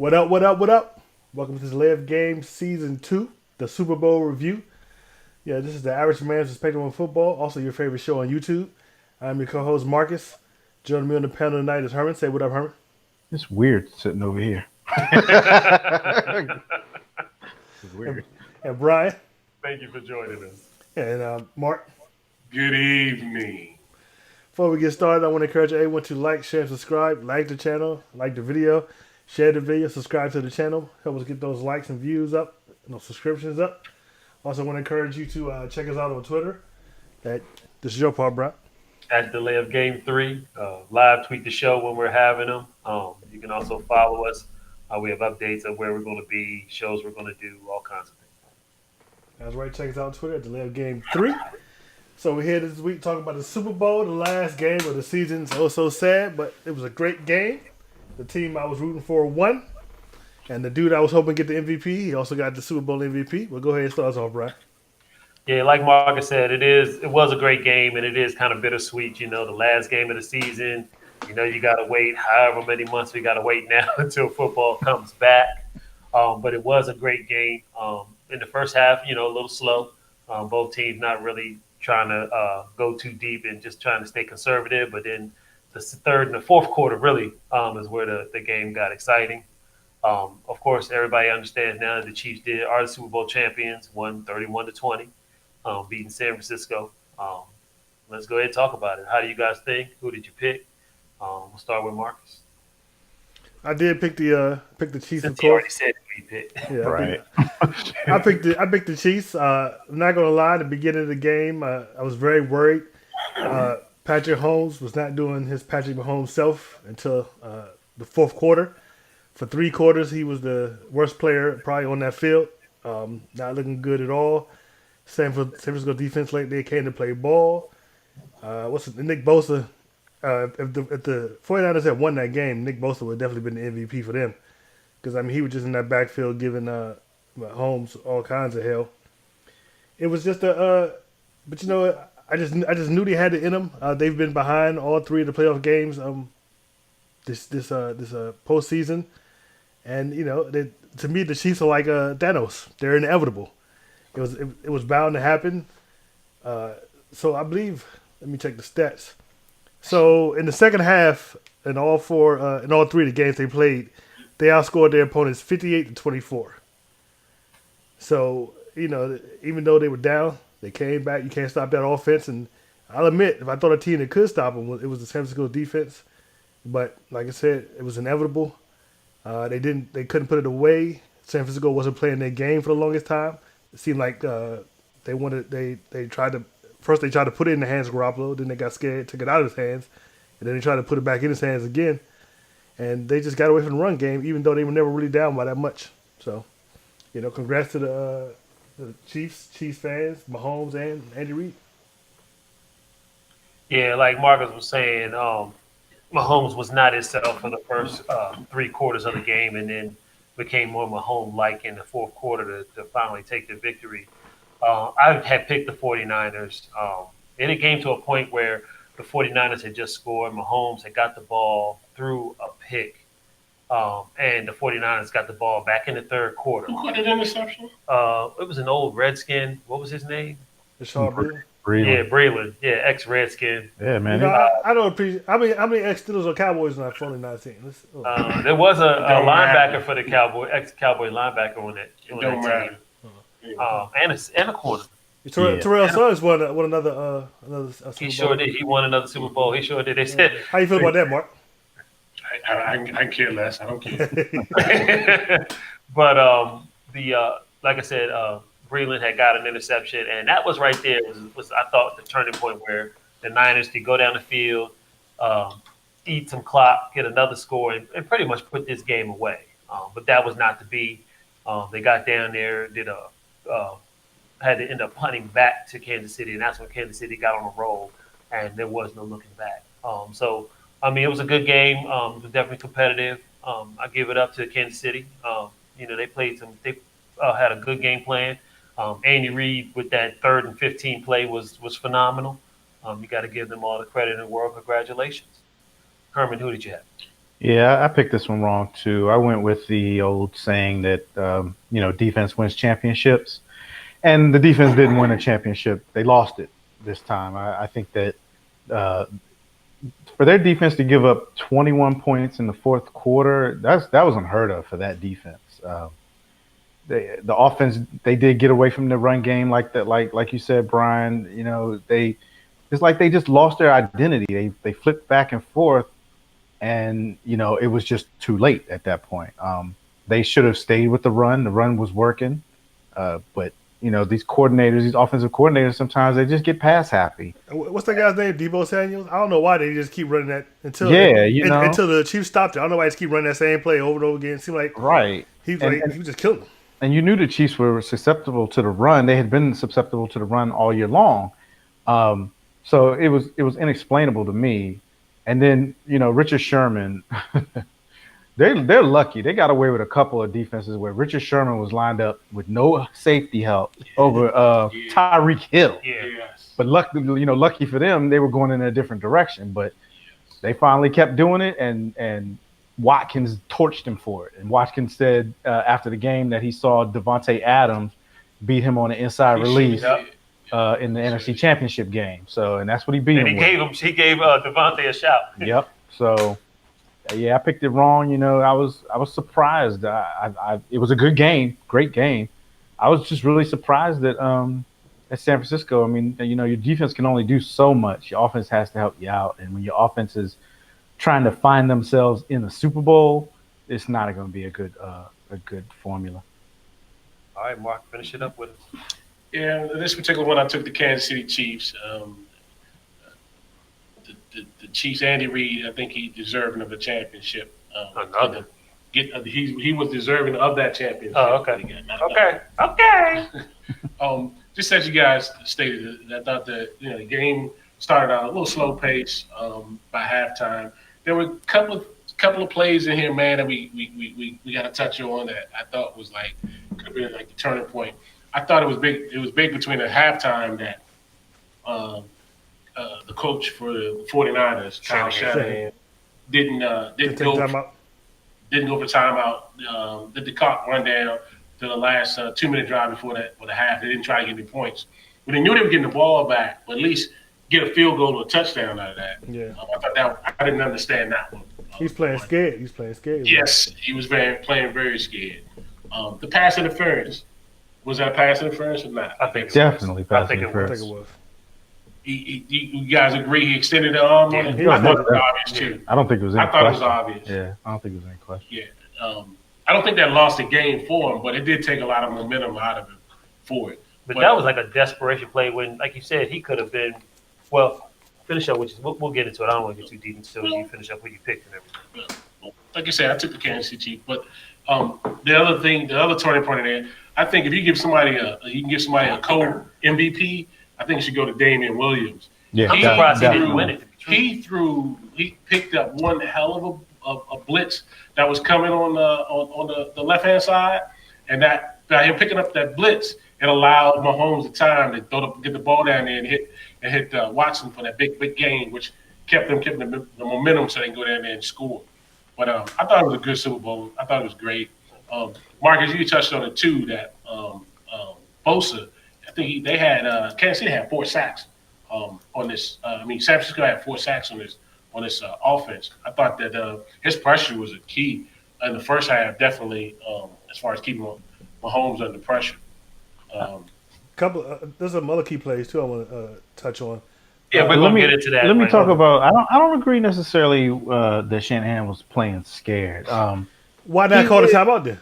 What up, what up, what up? Welcome to the Live Game Season 2, the Super Bowl review. Yeah, this is the Average Man's Perspective on Football, also your favorite show on YouTube. I'm your co-host, Marcus. Joining me on the panel tonight is Herman. Say what up, Herman. It's weird sitting over here. It's And, weird. and Brian. Thank you for joining us. And Mark. Good evening. Before we get started, I want to encourage everyone to like, share, and subscribe. Like the channel, like the video, share the video, subscribe to the channel. Help us get those likes and views up, and those subscriptions up. Also, want to encourage you to check us out on Twitter. This is your part, Brian. At Delay of Game 3, live tweet the show when we're having them. You can also follow us. We have updates of where we're going to be, shows we're going to do, all kinds of things. That's right. Check us out on Twitter at Delay of Game 3. So we're here this week talking about the Super Bowl, the last game of the season. Oh, so sad, but it was a great game. The team I was rooting for won. And the dude I was hoping to get the MVP, he also got the Super Bowl MVP. Well, go ahead and start us off, Brian. Yeah, like Marcus said, it was a great game, and it is kind of bittersweet. You know, the last game of the season. You know, you got to wait however many months we got to wait now until football comes back. But it was a great game. In the first half, a little slow. Both teams not really trying to go too deep and just trying to stay conservative. But then the third and the fourth quarter really is where the game got exciting. Of course, everybody understands now that the Chiefs are the Super Bowl champions, won 31-20, beating San Francisco. Let's go ahead and talk about it. How do you guys think? Who did you pick? We'll start with Marcus. I did pick the Chiefs, Since of he already course. said who you picked. Yeah, Right. I picked the Chiefs. I'm not gonna lie. At the beginning of the game, I was very worried. Patrick Mahomes was not doing his Patrick Mahomes self until the fourth quarter. For 3 quarters, he was the worst player probably on that field. Not looking good at all. San Francisco defense like they came to play ball. Nick Bosa? If the 49ers had won that game, Nick Bosa would have definitely been the MVP for them. Because, he was just in that backfield giving Holmes all kinds of hell. It was just but I just knew they had it in them. They've been behind all 3 of the playoff games this postseason. And, to me, the Chiefs are like Thanos. They're inevitable. It was bound to happen. So I believe, let me check the stats. So in the second half, in all 3 of the games they played, they outscored their opponents 58-24. So, even though they were down, they came back. You can't stop that offense. And I'll admit, if I thought a team that could stop them, it was the San Francisco defense. But like I said, it was inevitable. They couldn't put it away. San Francisco wasn't playing their game for the longest time. It seemed like they tried to put it in the hands of Garoppolo, then they got scared, took it out of his hands, and then they tried to put it back in his hands again. And they just got away from the run game, even though they were never really down by that much. So, congrats to the Chiefs fans, Mahomes and Andy Reid. Yeah, like Marcus was saying, Mahomes was not himself for the first 3 quarters of the game, and then became more Mahomes-like in the fourth quarter to finally take the victory. I had picked the 49ers. And it came to a point where the 49ers had just scored. Mahomes had got the ball through a pick, and the 49ers got the ball back in the third quarter. Who caught an interception? It was an old Redskin. What was his name? Rashad Breeland. Yeah, Breland. Yeah, ex-Redskin. Yeah, man. I don't appreciate. How many ex-Steelers or Cowboys on that 49 team? There was a Don't linebacker matter. for the Cowboy, ex-Cowboy linebacker on that It don't team. matter. And a corner. Terrell Suggs won another Super He Bowl. sure did. He won another Super Bowl. He sure did. They said, How you feel about that, Mark? I care less. I don't care. but like I said, Breland had got an interception, and that was right there. Was I thought the turning point where the Niners could go down the field, eat some clock, get another score, and pretty much put this game away. But that was not to be. They got down there, had to end up punting back to Kansas City, and that's when Kansas City got on a roll, and there was no looking back. It was a good game. It was definitely competitive. I give it up to Kansas City. They played they had a good game plan. Andy Reid with that 3rd and 15 play was phenomenal. You got to give them all the credit in the world. Congratulations. Herman, who did you have? Yeah, I picked this one wrong too. I went with the old saying that defense wins championships, and the defense didn't win a championship. They lost it this time. I think that uh, for their defense to give up 21 points in the fourth quarter, that was unheard of for that defense. The offense, they did get away from the run game like that, like you said, Brian. It's like they just lost their identity. They flipped back and forth, and it was just too late at that point. They should have stayed with the run. The run was working, but these coordinators, these offensive coordinators, sometimes they just get pass happy. What's that guy's name? Debo Samuels. I don't know why they just keep running that until until the Chiefs stopped it. I don't know why they just keep running that same play over and over again. It seemed like Right. he was just killing them. And you knew the Chiefs were susceptible to the run. They had been susceptible to the run all year long. So it was inexplainable to me. And then Richard Sherman, they're lucky. They got away with a couple of defenses where Richard Sherman was lined up with no safety help over Tyreek Hill. Yeah. Yes. But lucky for them, they were going in a different direction. But they finally kept doing it, and Watkins torched him for it. And Watkins said after the game that he saw Devontae Adams beat him on an inside release in the NFC Championship game. So, and that's what he beat And him with. he gave Devontae a shout. Yep. So, yeah, I picked it wrong. I was surprised. It was a good game, great game. I was just really surprised that at San Francisco. I mean, your defense can only do so much. Your offense has to help you out, and when your offense is trying to find themselves in the Super Bowl, it's not going to be a good formula. All right, Mark, finish it up with us. Yeah, this particular one, I took the Kansas City Chiefs. The Chiefs, Andy Reid, I think he's deserving of a championship. Another. He was deserving of that championship. Oh, okay. Okay. Just as you guys stated, I thought the game started out a little slow pace by halftime. There were a couple of plays in here, man, that we got to touch on that I thought was could have been like the turning point. I thought it was big. It was big between the halftime that the coach for the 49ers, Kyle Shanahan, didn't go for timeout. Did the clock run down to the last 2-minute drive before the half. They didn't try to get any points, but they knew they were getting the ball back. But at least get a field goal or a touchdown out of that. Yeah. I thought I didn't understand that one. He's playing scared. Yes, he was playing very scared. The pass interference, was that pass interference or not? I think Definitely pass I think interference. it was. You guys agree he extended the arm on it? Yeah, I thought it was obvious too. I don't think it was any I thought it was question. obvious. Yeah, I don't think it was any question. Yeah. I don't think that lost the game for him, but it did take a lot of momentum out of him for it. But that was like a desperation play when, like you said, he could have been. Well, finish up, we'll get into it. I don't want to get too deep until you finish up what you picked and everything. Like I said, I took the Kansas City Chiefs, but the other turning point in there, I think if you give somebody a co-MVP, I think it should go to Damian Williams. Yeah, I'm surprised he didn't win it. He picked up one hell of a blitz that was coming on the left hand side, and that by him picking up that blitz, it allowed Mahomes the time to get the ball down there and hit Watson for that big game, which kept the momentum so they can go down there and score. But I thought it was a good Super Bowl. I thought it was great. Marcus, you touched on it too. That Bosa, I think they had Kansas City had 4 sacks on this. San Francisco had 4 sacks on this offense. I thought that his pressure was a key in the first half, definitely as far as keeping Mahomes under pressure. There's some other key plays too I want to touch on. Yeah, we're gonna get into that. Let me right? talk about. I don't agree necessarily that Shanahan was playing scared. Why not call the timeout then?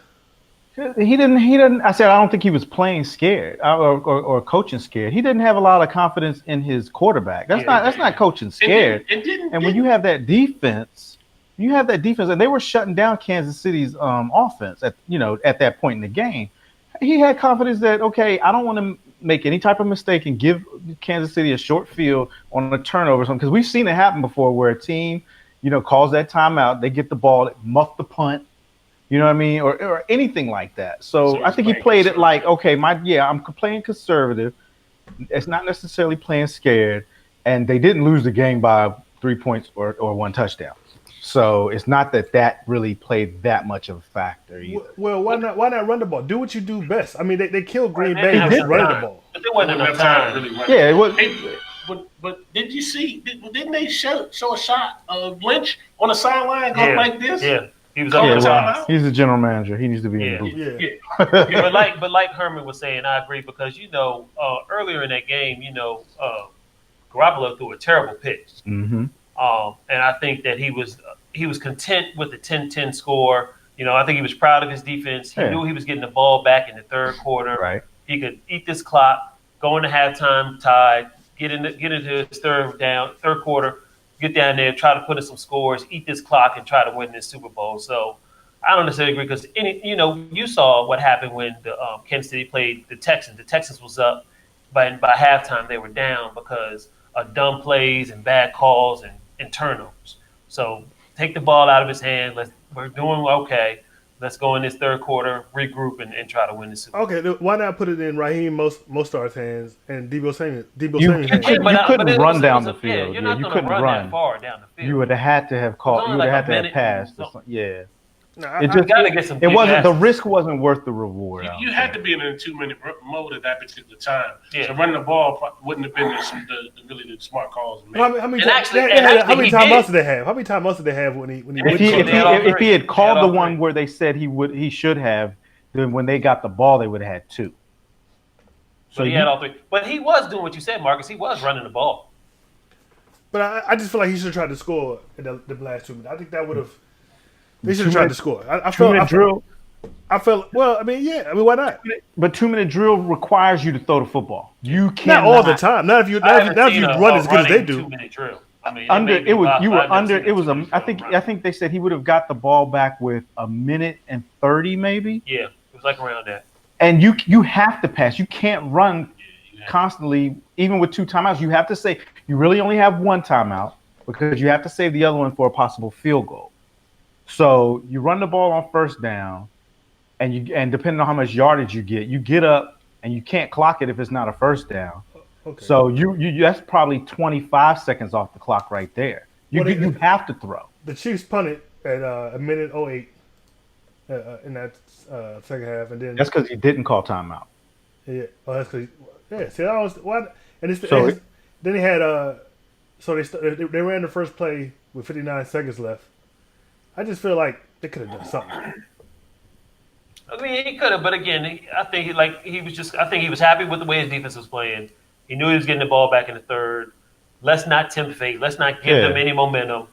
He didn't. I said I don't think he was playing scared or coaching scared. He didn't have a lot of confidence in his quarterback. That's not coaching scared. And when you have that defense, and they were shutting down Kansas City's offense at that point in the game. He had confidence that, okay, I don't want to make any type of mistake and give Kansas City a short field on a turnover or something, because we've seen it happen before where a team, calls that timeout, they get the ball, muff the punt, you know what I mean, or anything like that. So I think he played it like, okay, I'm playing conservative. It's not necessarily playing scared, and they didn't lose the game by 3 points or 1 touchdown. So it's not that really played that much of a factor either. Well, why not run the ball? Do what you do best. I mean, they killed Green They Bay didn't have just enough running the time. ball. But there wasn't enough time. to really run. Yeah, it was. Hey, but did you see? Didn't they show a shot of Lynch on the sideline going like this? Yeah, he was Oh, up Yeah, the yeah, top. he's the general manager. He needs to be in Yeah. the booth. Yeah. Yeah. But like Herman was saying, I agree because earlier in that game, Garoppolo threw a terrible pitch, Mm-hmm. and I think that he was content with the 10-10 score. I think he was proud of his defense. He Yeah. knew he was getting the ball back in the third quarter. Right. He could eat this clock, go into halftime tied, get into his third quarter, get down there, try to put in some scores, eat this clock, and try to win this Super Bowl. So I don't necessarily agree because you saw what happened when the Kansas City played the Texans. The Texans was up, but by halftime they were down because of dumb plays and bad calls and turnovers. So take the ball out of his hand. We're doing okay. Let's go in this third quarter, regroup, and try to win the Super Bowl. Okay, why not put it in Raheem Mostert's hands and Debo Samuel's You hands? couldn't run down the field. You're not you going couldn't to run run. that far down the field. You would have had to have called. only You would like have a had to have minute and passed. something. Yeah. No, It You just got to get some. it big wasn't the passes. risk wasn't worth the reward. You had to be in a 2-minute mode at that particular time. Yeah. So running the ball wouldn't have been the smart calls. How many And actually- how many he timeouts did. did they have? How many timeouts did they have when he If went he, for if, the- They had all he, if he three. had called They had the all one three. where they said he should have, then when they got the ball, they would have had two. So he had all three. But he was doing what you said, Marcus. He was running the ball. But I just feel like he should have tried to score in the last 2 minutes. I think that would have. They should have tried to score. I felt. 2-minute drill, I felt. Well, I mean, yeah. I mean, why not? but 2-minute drill requires you to throw the football. You Not can't all the time. Not if you run as good as they do. 2-minute drill. I mean, Under maybe it was about you were 5 minutes under in it was the a. 2-minute I drill think run. I think they said he would have got the ball back with 1:30 maybe. Yeah, it was like around that. And you have to pass. You can't run constantly, even with two timeouts. You have to say you really only have one timeout because you have to save the other one for a possible field goal. So you run the ball on first down, and depending on how much yardage you get up, and you can't clock it if it's not a first down. Okay. So you that's probably 25 seconds off the clock right there. You Well, you have to throw. The Chiefs punted at a minute 08 in that second half, and then That's because he didn't call timeout. yeah, that's because See, I was what, and So then they had so they ran the first play with 59 seconds left. I just feel like they could have done something. I mean, he could have, but again, I think he was happy with the way his defense was playing. He knew he was getting the ball back in the third. Let's not tempt fate. Let's not give them any momentum.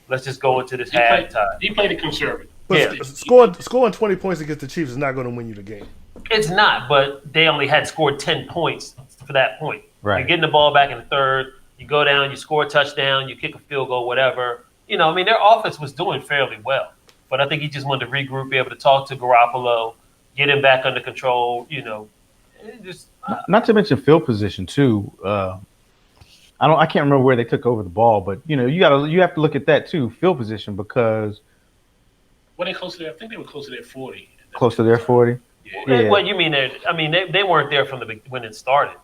Let's just go into this halftime. He played it conservative. But scoring 20 points against the Chiefs is not going to win you the game. It's not, but they only had scored 10 points for that point. Right. You're getting the ball back in the third. You go down, you score a touchdown, you kick a field goal, whatever. I mean, their offense was doing fairly well. But I think he just wanted to regroup, be able to talk to Garoppolo, get him back under control, Not to mention field position too. I can't remember where they took over the ball, but you have to look at that too, field position, because Were they close to there? I think they were close to their 40. close to their 40. Yeah. Yeah. What you mean? They weren't there from when it started.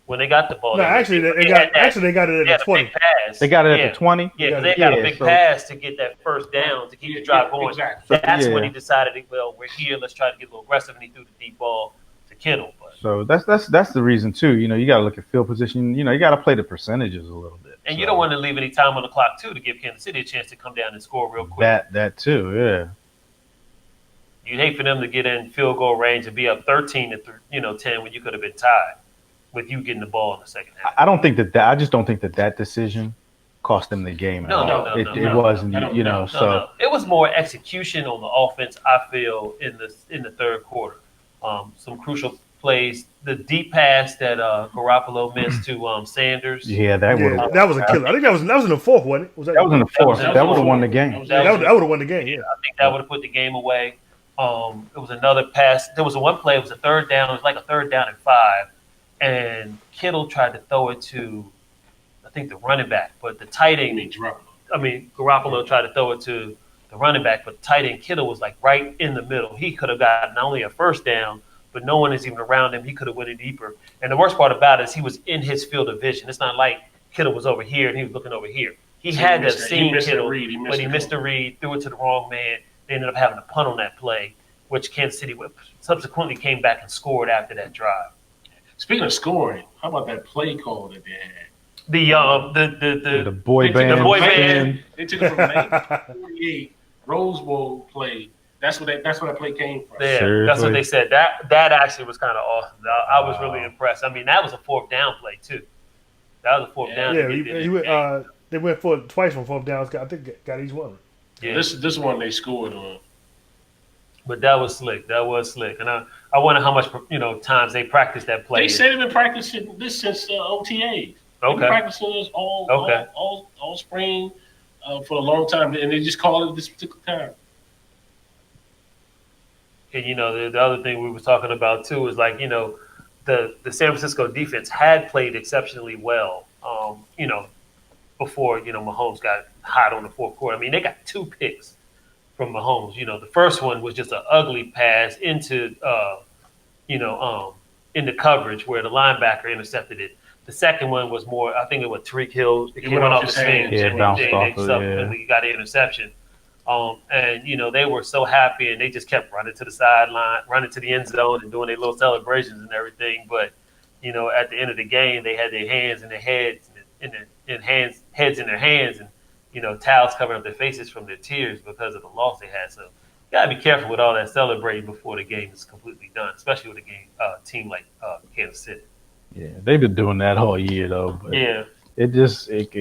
When they got the ball, No, actually, they got it at the 20. Big pass. They got it at the 20. Yeah, because they got a Yeah, big so- pass to get that first down to keep the drive going. Exactly. That's when Yeah. he decided, well, we're here. Let's try to get a little aggressive, and he threw the deep ball to Kittle. But So that's the reason too. You got to look at field position. You got to play the percentages a little bit. and So you don't want to leave any time on the clock too to give Kansas City a chance to come down and score real quick. that too. Yeah. You'd hate for them to get in field goal range and be up 13 to 10 when you could have been tied with you getting the ball in the second half. I don't think that I just don't think that decision cost them the game at all. No, It wasn't. I don't know. So No. It was more execution on the offense, I feel, in the third quarter. Some crucial plays. The deep pass that Garoppolo missed to Sanders. yeah, that would Yeah, that was a killer. I think that was in the fourth, wasn't it? that was in the fourth. That was That would have in won the the game. fourth. that would have won the game. Yeah. I think that would have put the game away. It was another pass. There was one play. It was a third down. It was like a 3rd down and 5. And Kittle tried to throw it to, I think, the running back. But the tight end, Garoppolo tried to throw it to the running back. But the tight end, Kittle, was like right in the middle. He could have gotten not only a first down, but no one is even around him. He could have went in deeper. And the worst part about it is he was in his field of vision. It's not like Kittle was over here and he was looking over here. He So had he that missed that- he seam missed the Kittle, read. He missed but he the missed the cover. read, threw it to the wrong man. They ended up having a punt on that play, which Kansas City subsequently came back and scored after that drive. Speaking of scoring, how about that play call that they had? The boy They took band. the boy spin. band. They took it from 1948 Rose Bowl play. That's where that play came from. Yeah, that's Seriously? what they said. That actually was kind of awesome. I was really impressed. I mean, that was a fourth down play too. That was a fourth down. Yeah, to get he in went, the game. they went for it twice from fourth downs. I think got each one. Yeah. This one they scored on. But that was slick. That was slick. And I wonder how much times they practiced that play. They said they've been practicing this since OTAs. They've been Okay. practicing this all spring for a long time, and they just called it this particular time. And the other thing we were talking about too is like the San Francisco defense had played exceptionally well. Before Mahomes got hot on the fourth quarter. I mean, they got 2 picks from Mahomes. The first one was just an ugly pass into into coverage where the linebacker intercepted it. The second one was more, I think it was Tariq Hill. It came off his hands. Yeah, it bounced off of it, subsequently got an interception. And they were so happy, and they just kept running to the sideline, running to the end zone, and doing their little celebrations and everything. But at the end of the game, they had their hands in their heads, heads in their hands, and towels covering up their faces from their tears because of the loss they had. So you gotta be careful with all that celebrating before the game is completely done, especially with a team like Kansas City. Yeah, they've been doing that all year though. But Yeah. it does. It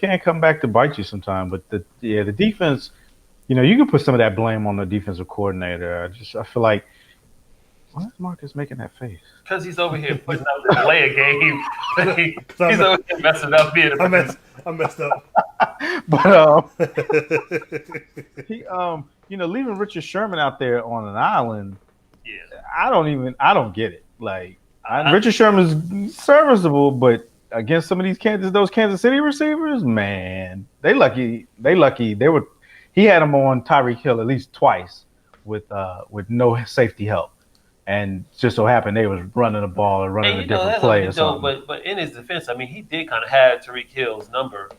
can't come back to bite you sometime. But the defense, you can put some of that blame on the defensive coordinator. I feel like, why is Marcus making that face? Because he's over here putting out the delay a game. He's over here messing up being I messed up. But he leaving Richard Sherman out there on an island. Yeah. I don't get it. Like Richard Sherman's serviceable, but against some of these Kansas City receivers, man, they lucky. He had him on Tyreek Hill at least twice with no safety help. And just so happened they was running the ball or running a different play or something. But in his defense, I mean, he did kind of have Tariq Hill's number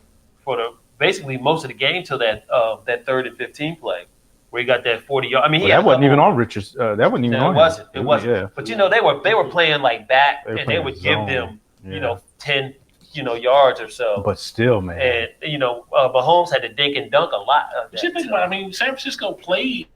for basically most of the game till that 3rd and 15 play where he got that 40-yard. I mean, that wasn't even on Richards. That wasn't even on. It wasn't. Yeah. But they were playing like back, and they would give them 10 yards or so. But still, man. And Mahomes had to dink and dunk a lot. But you think about it, I mean, San Francisco played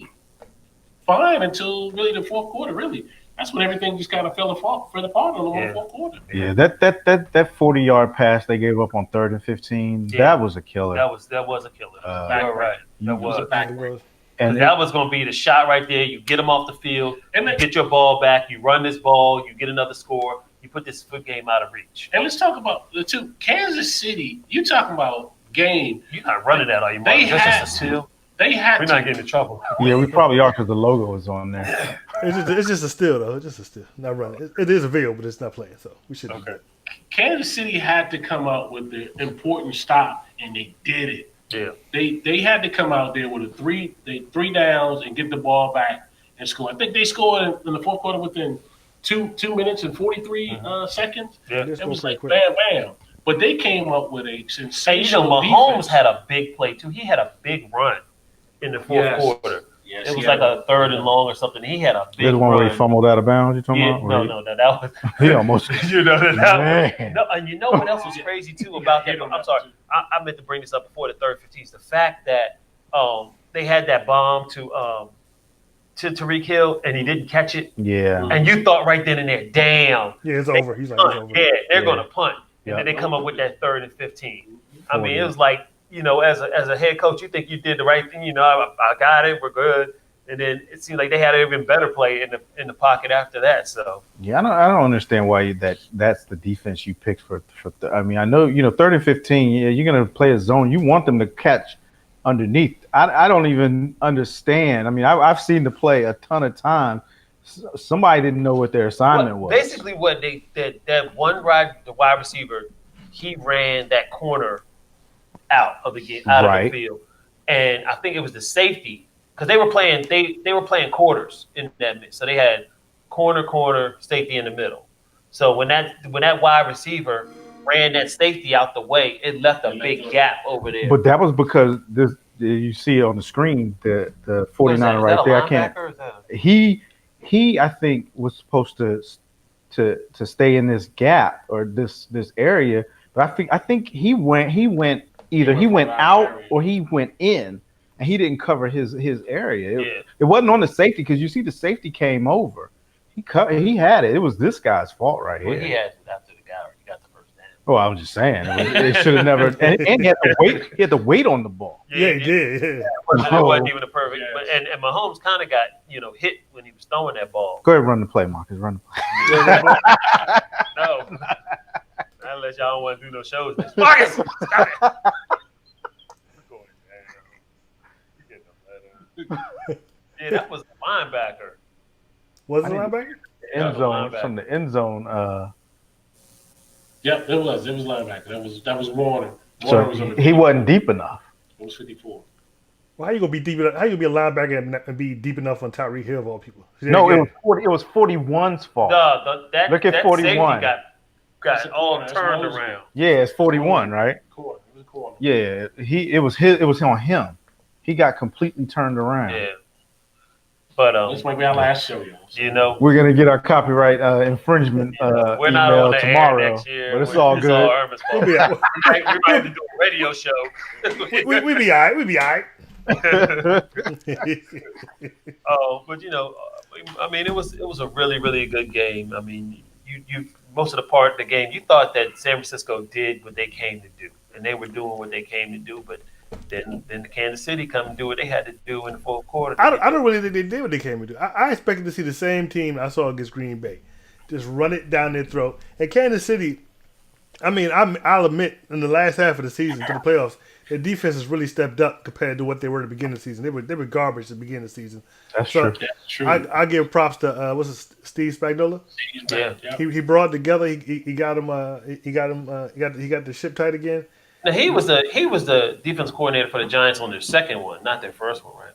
fine until really the fourth quarter. Really, that's when everything just kind of fell apart in the fourth quarter. Yeah, that 40-yard pass they gave up on 3rd and 15, that was a killer. That was a killer. You're right. That was a backbreak. And that was going to be the shot right there. You get them off the field, you get your ball back, you run this ball, you get another score, you put this game out of reach. And let's talk about the two. Kansas City, you talking about game. You're not running that, are you? They That's had just a steal. They had We're to. not getting in trouble. yeah, we probably are because the logo is on there. It's just a steal though. It's just a steal. Not running. It is a video, but it's not playing. So we should be good. Kansas City had to come out with the important stop, and they did it. Yeah. They had to come out there with three downs and get the ball back and score. I think they scored in the fourth quarter within two minutes and 43 seconds. Yeah. It was like bam, bam. But they came up with a sensational Mahomes defense. had a big play too. He had a big run in the fourth quarter. Yes, It was like a 3rd and long or something. He had a big The one run. where he fumbled out of bounds. You talking Yeah, about? no, that was. He almost. Man. No, and you know what else was crazy too about that? I'm sorry, I meant to bring this up before the 3rd 15. The fact that they had that bomb to Tariq Hill and he didn't catch it, Yeah. and you thought right then and there, damn, Yeah, it's over. He's like, it's over. yeah, they're Yeah. going to punt, and then they come up with that 3rd and 15. I mean, it was like, as a head coach, you think you did the right thing. I got it, we're good. And then it seemed like they had an even better play in the pocket after that. So Yeah, I don't understand why that's the defense you picked for. I mean, I know 3rd and 15. Yeah, you're gonna play a zone. You want them to catch underneath. I don't even understand. I mean, I've seen the play a ton of times. Somebody didn't know what their assignment was. Basically, what that one the wide receiver, he ran that corner out of the field, and I think it was the safety. Because they were playing quarters in that mix. So they had corner, safety in the middle. So when that wide receiver ran that safety out the way, it left a big gap over there. But that was because this. You see it on the screen, the What is 49er that? Is right that a there. I can't. linebacker or is that a- He I think was supposed to stay in this gap or this area, but I think he went either he went out or he went in, and he didn't cover his area. It wasn't on the safety because you see the safety came over. He had it. It was this guy's fault right here. Well, he had it after the guy already got the first down. Oh, I was just saying it should have never. And he had to wait. He had to wait on the ball. Yeah, he did. Yeah. It wasn't even a perfect. But, and Mahomes kind of got hit when he was throwing that ball. Go ahead, run the play, Marcus. Run the play. No, unless y'all don't want to do no shows. Marcus, stop it. Yeah, that was a linebacker. Was it a linebacker? End zone from the end zone. Yep, it was linebacker. That was Warner. So Warner was on the he wasn't deep enough. It was 54. Well, how you gonna be deep enough? How you gonna be a linebacker and be deep enough on Tyreek Hill of all people? No, it was 41's fault. Look at that 41. Safety got all That's turned Moses. around. Yeah, it's 41, right? Corner. It was a corner. Yeah, it was on him. He got completely turned around. Yeah, but This might be our last show, y'all. We're gonna get our copyright infringement we're not email on the tomorrow, air next year. but it's all good. Irma's We'll fault. be all We might have to do a radio show. we be all right. We be all right. But I mean, it was a really, really good game. I mean, you most of the part of the game, you thought that San Francisco did what they came to do, and they were doing what they came to do, but then the Kansas City come and do what they had to do in the fourth quarter. I don't really think they did what they came to do. I expected to see the same team I saw against Green Bay, just run it down their throat. And Kansas City, I mean, I'll admit, in the last half of the season to the playoffs, their defense has really stepped up compared to what they were at the beginning of the season. They were garbage at the beginning of the season. That's true. That's true. I give props to Steve Spagnuolo. Yeah. He brought it together. He got him. He got the ship tight again. Now he was the defense coordinator for the Giants on their second one, not their first one, right?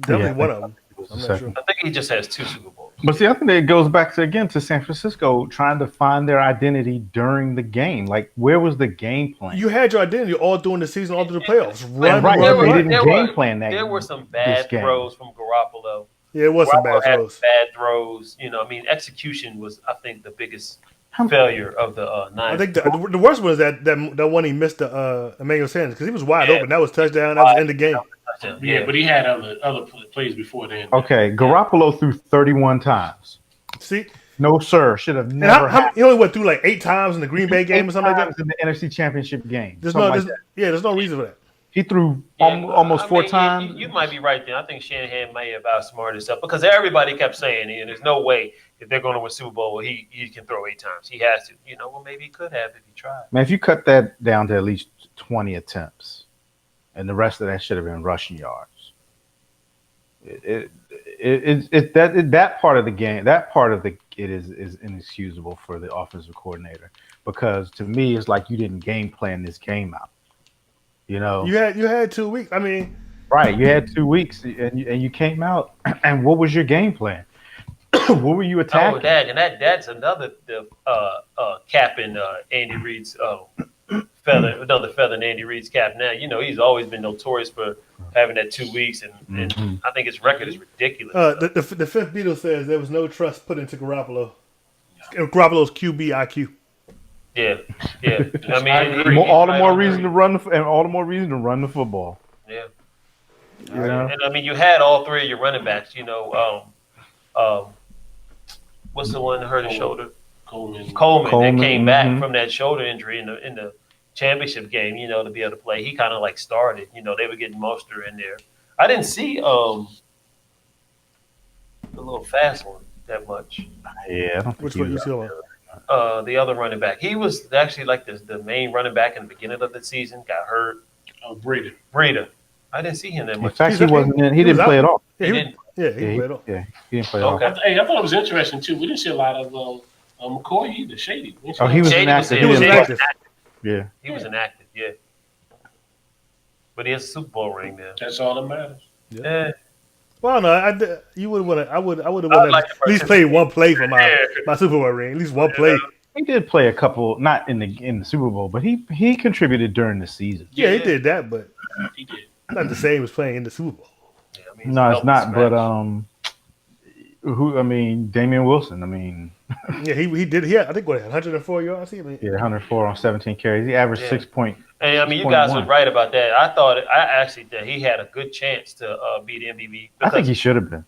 Definitely Yeah, one of them. It was I'm the not second. sure. I think he just has 2 Super Bowls. But see, I think it goes back to San Francisco trying to find their identity during the game. Like, where was the game plan? You had your identity all during the season, all through the playoffs. Run, right. run, They run. didn't game plan that. There were some this bad game. throws from Garoppolo. Yeah, it was some bad Garoppolo had throws. bad throws. I mean, execution was, I think, the biggest failure of the I Niners. think the worst was that one he missed to Emmanuel Sanders because he was wide open. That was touchdown. That was in the game. Yeah, but he had other plays before then. Okay, Garoppolo threw 31 times. See, No, sir. Should have and never happened. he only went through like 8 times in the Green Bay game or something like that. In the NFC Championship game. There's Something no, like that. there's no reason for that. He threw Yeah, almost I 4 mean, times. You might be right there. I think Shanahan may have outsmarted himself because everybody kept saying, there's no way if they're going to win Super Bowl, he can throw 8 times. He has to. Well, maybe he could have if he tried. Man, if you cut that down to at least 20 attempts, and the rest of that should have been rushing yards. That part of the game, it is inexcusable for the offensive coordinator because to me it's like you didn't game plan this game out. You had 2 weeks. I mean, right? You had 2 weeks and you came out. And what was your game plan? What were you attacking? That's another cap in Andy Reid's feather, another feather in Andy Reid's cap. Now he's always been notorious for having that 2 weeks, and I think his record is ridiculous. the fifth Beatle says there was no trust put into Garoppolo. Garoppolo's QB IQ. Yeah. I mean, all the more reason to run the football. Yeah. Yeah. And I mean, you had all 3 of your running backs. What's the one that hurt his shoulder? Coleman. That came back from that shoulder injury in the championship game. To be able to play, he kind of like started. They were getting Mostert in there. I didn't see the little fast one that much. Yeah, I don't think Which he one you was see on? The other running back, he was actually like the main running back in the beginning of the season. Got hurt. Breida. I didn't see him that In much. fact, he wasn't in. He didn't was play out. at all. Yeah, He he didn't. played off. Yeah, he didn't play at all. Okay. Hey, I thought it was interesting too. We didn't see a lot of McCoy either. Shady. Oh, he was Shady inactive. He was Shady inactive. Yeah. He was inactive. Yeah. But he has a Super Bowl ring now. That's all that matters. Yeah. Well, no, you would want to. I would have I'd wanted like at least play one play for my Super Bowl ring. At least one play. He did play a couple, not in the Super Bowl, but he contributed during the season. Yeah, he did that, but He did. not the same as playing in the Super Bowl. Yeah, I mean, No, it's not. But scratch. I mean, Damian Wilson. I mean, Yeah, he did. He had, I think, what, 104 yards. I mean, yeah, 104 on 17 carries. He averaged Yeah. 6 point. And I mean, you guys 6.1. were right about that. I actually that he had a good chance to beat MVP I think because he should have been.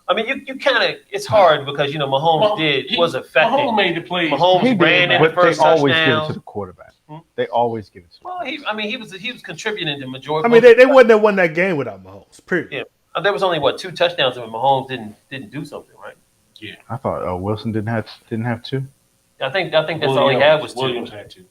I mean, you kind of it's hard because Mahomes was effective. Mahomes made the plays. Mahomes He ran did, in the but they first always give it touchdown. to the quarterback. Hmm? They always give it to. Well, he was contributing to majority. I mean, they wouldn't have won that game without Mahomes. Period. Yeah. There was only 2 touchdowns when Mahomes didn't do something, right? I thought Wilson didn't have two. I think that's all he had was 2. Williams had 2.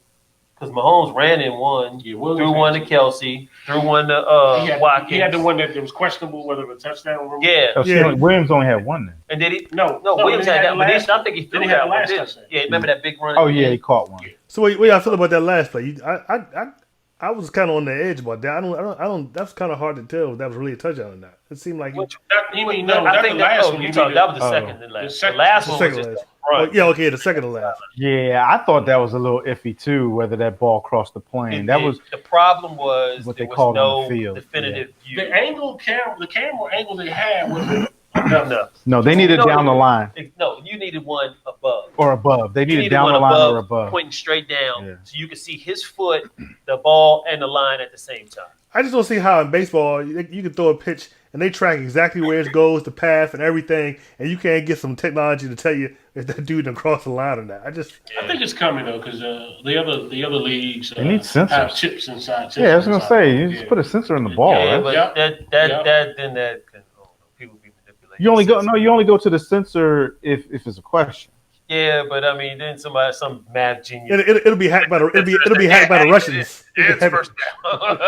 Because Mahomes ran in one, Yeah, Williams threw had one 2. to Kelsey, threw one to Watkins. He had the one that was questionable whether it was a touchdown or Yeah. Yeah. Williams only had one then. And did he? No, Williams then had he that. But last- I think he then threw he had that the one. last didn't touchdown. he? Yeah, remember that big run? Oh yeah, he caught one. So what y'all feel about that last play? I was kind of on the edge about that. I don't. That's kind of hard to tell if that was really a touchdown or not. It seemed like You mean no? I That's think the last one. you You talking, mean that was the oh. second to last. The second- last the one second was last. just a run. Oh, yeah, okay, the second to last. Yeah, I thought that was a little iffy too. Whether that ball crossed the plane, that was the problem was what there they was called no on the field. definitive view. the camera angle they had was enough. no. They needed No, down the line No, you needed one above. or above. They You needed needed down one the line or above. pointing straight down, Yeah. so you could see his foot, the ball, and the line at the same time. I just don't see how in baseball you can throw a pitch and they track exactly where it goes, the path, and everything, and you can't get some technology to tell you if that dude done crossed the line or not. I I think it's coming though, because the other leaves They need sensors. have chips inside. Yeah, I was gonna inside. say you Yeah. just put a sensor in the ball. Yeah, right? but Yep. that can people be manipulating. You only go to the sensor if it's a question. Yeah, but I mean, then some math genius. it'll be hacked by the it'll be hacked by the Russians. It's first down.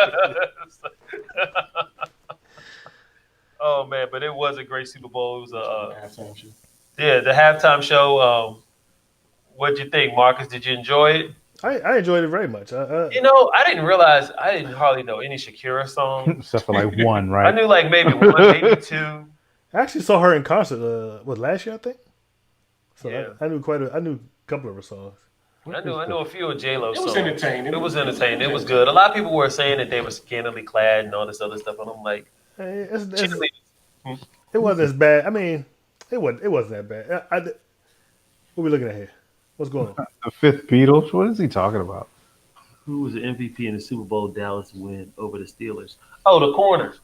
Oh man, but it was a great Super Bowl. It was Halftime show. the halftime show. What'd you think, Marcus? Did you enjoy it? I enjoyed it very much. I didn't realize I didn't hardly know any Shakira songs. Except for like one, I right? knew like maybe one, maybe two. I actually saw her in concert. Last year I think. So Yeah. I knew I knew a couple of her songs. I knew a few of J Lo It songs. was entertaining. It was entertaining. It was good. A lot of people were saying that they were scantily clad and all this other stuff, and I'm like, Hey, cheerleaders. it wasn't as bad. I mean, it wasn't that bad. What we looking at here? What's going on? The fifth Beatles. What is he talking about? Who was the MVP in the Super Bowl Dallas win over the Steelers? Oh, the corner.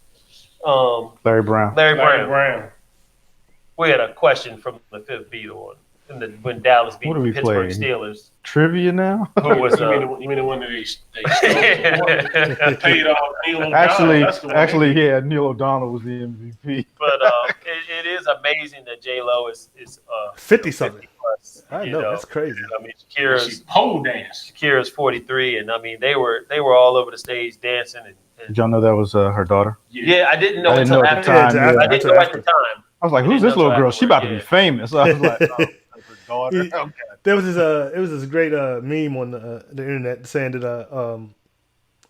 Larry Brown. Larry Larry Brown. Brown. We had a question from the fifth Beatle when Dallas beat What the are we Pittsburgh playing? Steelers. Trivia now? Who was You mean the one that they stole? Paid off Neil O'Donnell. That's the one. actually, yeah, Neil O'Donnell was the MVP. But it is amazing that J Lo is 50 something. 50 plus. I you know that's crazy. I mean, She pole dance. Shakira's 43, and I mean they were all over the stage dancing Did y'all know that was her daughter? yeah, I didn't know I didn't until know at the after. time. I didn't know at the time. I was like, I "Who's didn't this know little girl? afterward, She about to yeah. be famous." I was like, "Oh, that's her daughter." Yeah. Okay. There was this great meme on the internet saying that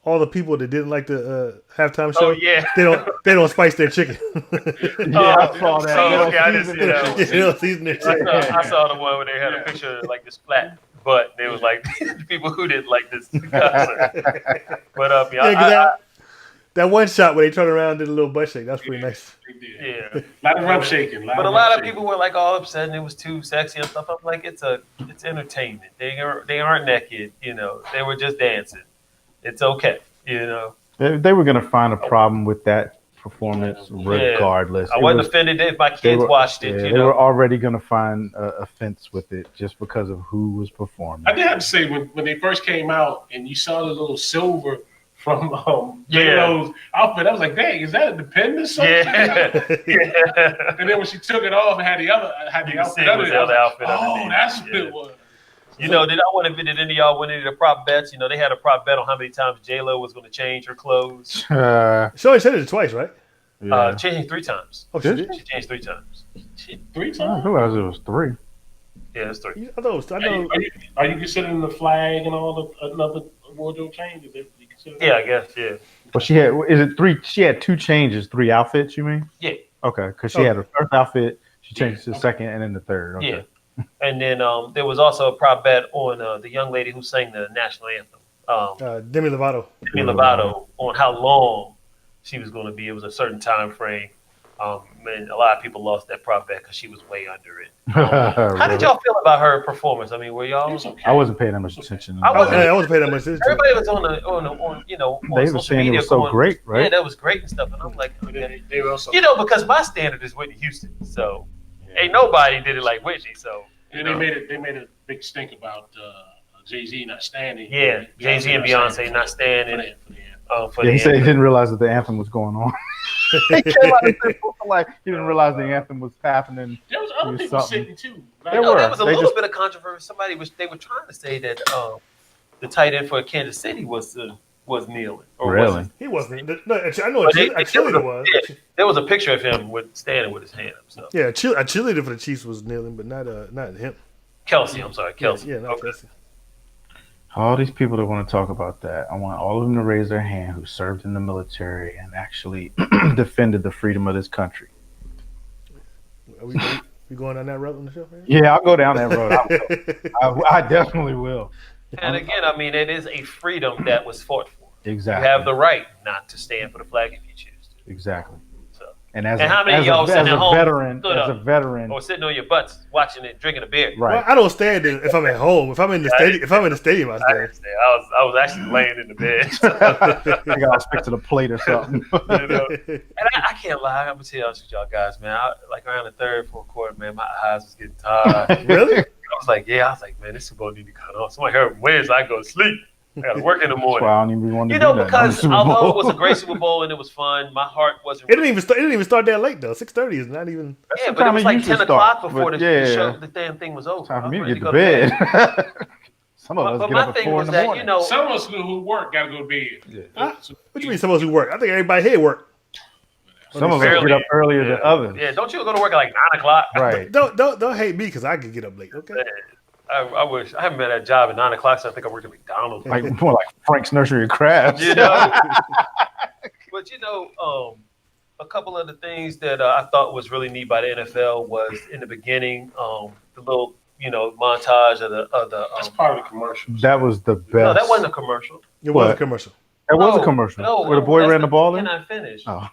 all the people that didn't like the halftime show, Oh yeah. they don't spice their chicken. Yeah, I saw that. Oh, okay, I didn't see that one. They don't season their chicken. I saw the one where they had a picture of like this flat butt. They was like people who didn't like this concert. But Yeah, 'cause that one shot where they turned around and did a little butt shake, that's pretty nice. They did. yeah. A lot of rump shaking. But a lot of people were like all upset and it was too sexy and stuff. I'm like, it's entertainment. They aren't naked, They were just dancing. It's okay, They were gonna find a problem with that performance regardless. I It wasn't was- offended if my they kids were- watched it. yeah, They were already gonna find offense with it just because of who was performing. I did have to say when they first came out and you saw the little silver from Yeah. J-Lo's outfit, I was like, dang, is that a dependent something? Yeah. And then when she took it off and had the You can see outfit it under was it, the I was other like, outfit oh, underneath. that's what Yeah. it was. Did any of y'all win any of the prop bets? They had a prop bet on how many times J-Lo was going to change her clothes. She only said it twice, right? Yeah. Changing 3 times. Oh, she Did did? She changed 3 times. 3 I times? realized it was 3. Yeah, it's 3. I know. Are you considering the flag and all the another wardrobe change? You consider that? Yeah, I guess. Yeah. Well, she had. Is it 3? She had 2 changes, 3 outfits. You mean? Yeah. Okay, because she had her first outfit, she changed to the second, and then the third. Okay. Yeah. And then there was also a prop bet on the young lady who sang the national anthem, Demi Lovato. Demi Lovato, on how long she was going to be. It was a certain time frame. And a lot of people lost that prop bet because she was way under it. How did y'all feel about her performance? I mean, were y'all? Okay. I wasn't paying that much attention. I wasn't- I wasn't paying that much attention. Everybody was on They on were social saying it media was so going, great, right? Yeah, that was great and stuff. And I'm like, okay. They also, Because my standard is Whitney Houston, so ain't nobody did it like Whitney. So and they made a big stink about Jay-Z not standing. yeah, Jay-Z and Beyonce not for standing. that. For Yeah, he the said he anthem. didn't realize that the anthem was going on. He came out and said something like he didn't realize the anthem was happening. There was other Do people something. sitting too. There were. There was a They little just- bit of controversy. They were trying to say that the tight end for Kansas City was kneeling. Or Really? was He wasn't. No, I know But a cheerleader was. yeah, there was a picture of him standing with his hand up. So Yeah, a cheerleader for the Chiefs was kneeling, but not him. Kelsey, I'm sorry, Kelsey. Yeah, not Okay. Kelsey. All these people that want to talk about that, I want all of them to raise their hand who served in the military and actually defended the freedom of this country. Are we going on that route on the show? Man? Yeah, I'll go down that road. I definitely will. And again, I mean, it is a freedom that was fought for. Exactly. You have the right not to stand for the flag if you choose to. Exactly. So, And as And how many of y'all sitting at home stood up? veteran, or sitting on your butts watching it, drinking a beer. right? Well, I don't stand in, if I'm at home. If I'm in the stadium, I I stand. didn't stand. I was actually laying in the bed. I gotta stick to the plate or something. You know? And I can't lie. I'm gonna tell y'all guys, man. Like around the third, fourth quarter, man, my eyes was getting tired. Really? I was like, man, this Super Bowl need to cut off. Somebody heard wins, I go to sleep. I got to work in the That's morning. why I don't even want to You do know, that on the because Super although it Bowl. was a great Super Bowl and it was fun, my heart wasn't. It didn't even start that late though. 6:30 is not even. Yeah, the but it time was it like usually 10 o'clock starts, before but the yeah. show. The damn thing was over. Time for I me was to ready get to bed. Some of us But get my up at thing 4 in was the that, morning. you know, Some of us who work got to go to bed. Yeah. What you mean supposed to work? I think everybody here work. Some of us barely- get up earlier than others. yeah, don't you go to work at like 9 o'clock? Right. Don't hate me because I can get up late. Okay. I wish. I haven't been at a job at 9 o'clock, so I think I worked at McDonald's. Like more like Frank's Nursery of Crabs. You know? But you know, a couple of the things that I thought was really neat by the NFL was in the beginning, the little montage of the. That's part of the commercials. That was the best. No, that wasn't a commercial. It was a What? commercial. That was No, a commercial no, where the boy that's ran the ball Can in. I finish? Oh,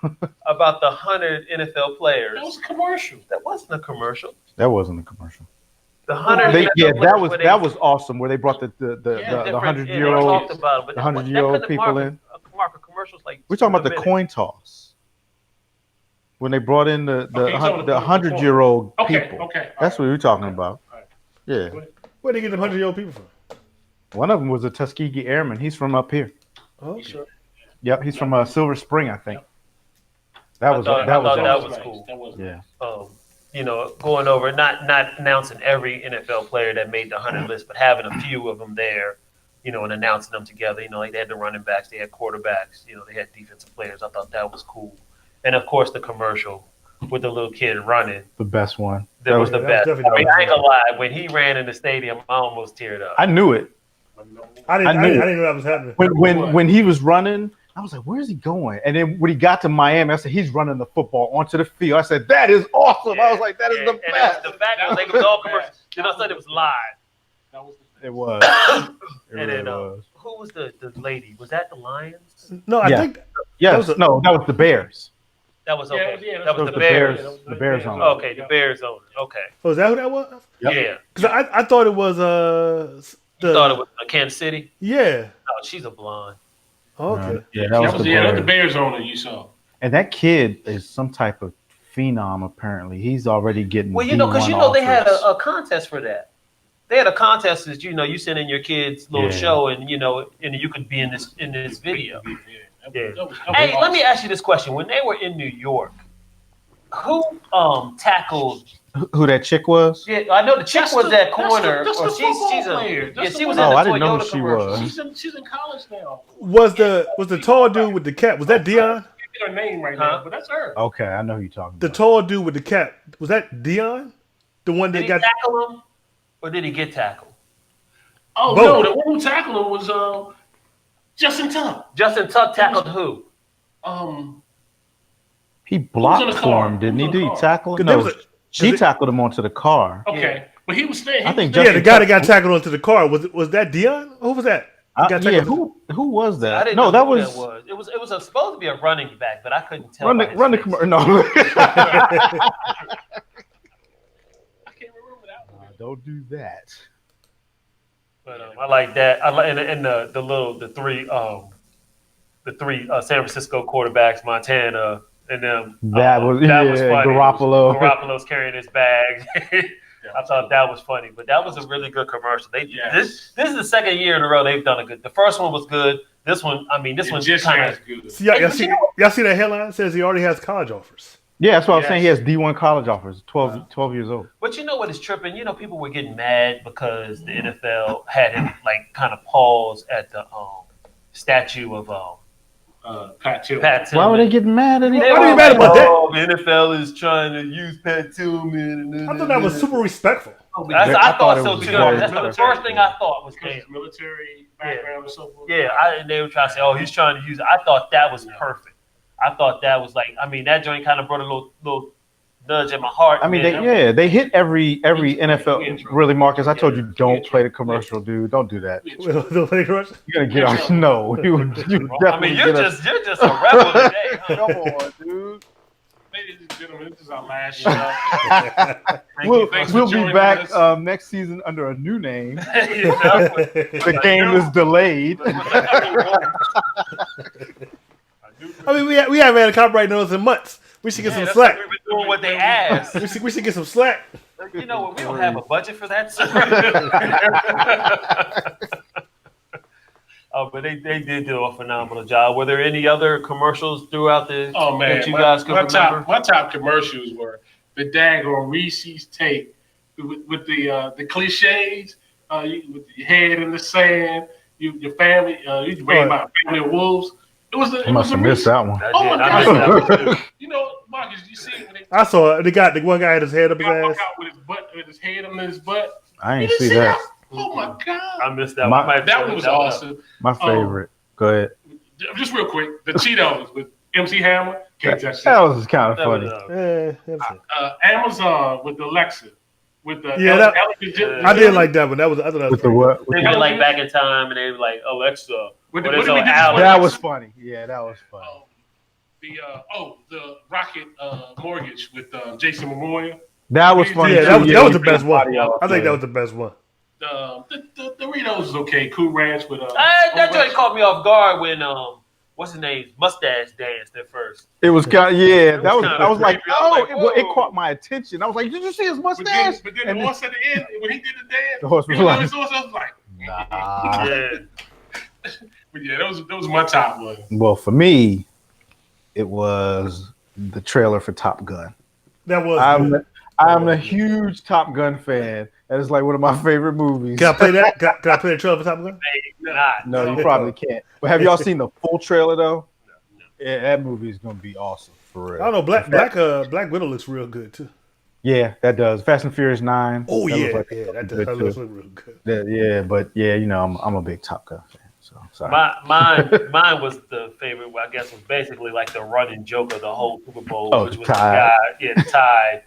About the 100 NFL players. That was a commercial. That wasn't a commercial. that wasn't a commercial. The 100. They, NFL yeah, players that was where they- that was awesome. Where they brought the different- 100-year-old. They talked about it, but the that 100-year-old couldn't people mark in. Mark a commercials like. We're talking about the minute. coin toss. When they brought in the Okay, you're talking about the 100-year-old Okay, people. okay. That's what we're talking Okay. about. All right. Yeah. Where they get them 100-year-old people from? One of them was a Tuskegee Airman. He's from up here. Oh, You sure? Yep, he's from Silver Spring, I think. That was thought that was that awesome. was cool. That was Yeah. Going over not announcing every NFL player that made the 100 list, but having a few of them there, and announcing them together. Like they had the running backs, they had quarterbacks, they had defensive players. I thought that was cool, and of course the commercial with the little kid running. The best one. That was the that was best. definitely I mean, the I ain't gonna lie. When he ran in the stadium, I almost teared up. I knew it. I didn't I knew know that was happening. When he was running, I was like, "Where's he going?" And then when he got to Miami, I said, "He's running the football onto the field." I said, "That is awesome!" I was like, "That is the And best." the fact was like it was all commercial. I said it was live. That was the It was. It And really then was. who was the lady? Was that the Lions? No, I Yeah. think Yes. that was No, that was the Bears. That was okay. Yeah, that was Those the Bears. The Bears owner. Okay, the Bears owner. Okay. was that who that was? Yep. Yeah. Because I thought it was You thought it was Kansas City? yeah. No, she's a blonde. Oh, okay. Yeah, that that was was the the Bears. Bears owner you saw. And that kid is some type of phenom. Apparently, he's already getting. Well, because D1 they had offers. a contest for that. They had a contest that you send in your kid's little Yeah. show, and and you could be in this video. Yeah. Hey, let me ask you this question: when they were in New York, who tackled? Who that chick was? Yeah, I know the chick That's was the- that that's corner, the- that's or the football she's player. yeah, That's the she was one- in the Oh, I didn't know Toyota who she commercial. was. She's in college now. Was the tall dude with the cap? Was that Dion? I can't get her name right Huh? now, but that's her. Okay, I know who you're talking The about. tall dude with the cap? Was that Dion? The one Did that he got? tackle him, or did he get tackled? Oh Both. no, the one who tackled him was Justin Tuck. Justin Tuck tackled who? He was in blocked the for car? him, didn't Who he? was in Did the he car? tackle him? There No, was she a- tackled him onto the car. Okay, But he was staying. I think Yeah, Justin the guy that got Tucker- tackled onto the car was that Dion? Who was that? He got yeah, tackled. who was I that? didn't No, know that who was It was supposed to be a running back, but I couldn't tell. run by the his run the face. commercial. No, I can't remember that one. don't do that. But I like that. I like and the three San Francisco quarterbacks, Montana, and them. That was funny. Garoppolo. Garoppolo's carrying his bag. I thought that was funny, but that was a really good commercial. This is the second year in a row they've done a good. The first one was good. This one, this one's just kind as of good. See, y'all see that headline? It says he already has college offers. Yeah, that's what I was Yes. saying. He has D1 college offers. 12 years old. But you know what is tripping? You know, people were getting mad because the NFL had him like kind of pause at the statue of Pat Tillman. Pat Tillman. Why were they getting mad at him? They Why are were you mad about that? "Oh, the NFL is trying to use Pat Tillman. I thought that was super respectful. I thought it so was too. very That's the military. first thing I thought was Because damn. his military background and so forth. Yeah, they were trying to say, oh, he's trying to use it. I thought that was perfect. I thought that was like, that joint kind of brought a little nudge in my heart. I mean, man. they hit every NFL. Really, Marcus, I told you don't play the Yeah. commercial, dude. Don't do that. The Lake Rush? You're gonna get off. No, you definitely. I mean, you're get us- just a rebel today. Huh? Come on, dude. Ladies and gentlemen, this is our last show. Thanks for We'll be joining back us. next season under a new name. You know? The game is delayed. I mean, we haven't had a copyright notice in months. We should get some slack. We've been doing what they asked. We should get some slack. You know what? We don't have a budget for that, sir. Oh, but they did do a phenomenal job. Were there any other commercials throughout the Oh man, that you guys could remember? my top commercials were the daggone Reese's tape with the cliches. With your head in the sand, your family, you raised by a family of wolves. It was I must have missed that one. Oh my I missed that one too. You know, Marcus, you see when they I saw it. The one guy had his head up his walk ass. out with his head under his butt. I You ain't didn't see that. Oh my god, I missed that My- one. I might have that turned one was that up. awesome. My favorite. Go ahead. Just real quick, the Cheetos with MC Hammer. Can't touch That that. was kind of That was, funny. That's it. Amazon with the Alexa. With the Yeah, I did like that one. I thought that was With the pretty what? They went like back in time and they were like, Alexa. With What the, is what did we on do? Alex? That was funny. Yeah, that was funny. The Rocket mortgage with Jason Memorial. That was funny. Yeah, too. that was the best one. Everybody else, I think yeah. that was the best one. The Doritos is okay. Cool Ranch with That joint caught me off guard when what's his name? Mustache danced at first. It was kind of, yeah. was That was. kinda I was like, creepy. I was oh, like, it whoa. caught my attention. I was like, did you see his But then, mustache? but then And the horse at the end when he did the dance, The horse was he like- his horse, I was like, Nah. Yeah. But yeah, those was my top one. Well, for me, it was the trailer for Top Gun. That was. good. I'm a huge Top Gun fan. That is like one of my favorite movies. Can I play that? Can I play the trailer for Top Gun? Not. No, you probably can't. But have y'all seen the full trailer though? Yeah, that movie is gonna be awesome for real. I don't know. Black Widow looks real good too. Yeah, that does. Fast and Furious 9. Oh that yeah, looks like yeah, that good, looks too. real good. Yeah, but yeah, you know, I'm a big Top Gun fan. So sorry. Mine was the favorite. I guess was basically like the running joke of the whole Super Bowl, Oh, which was Tide. the tie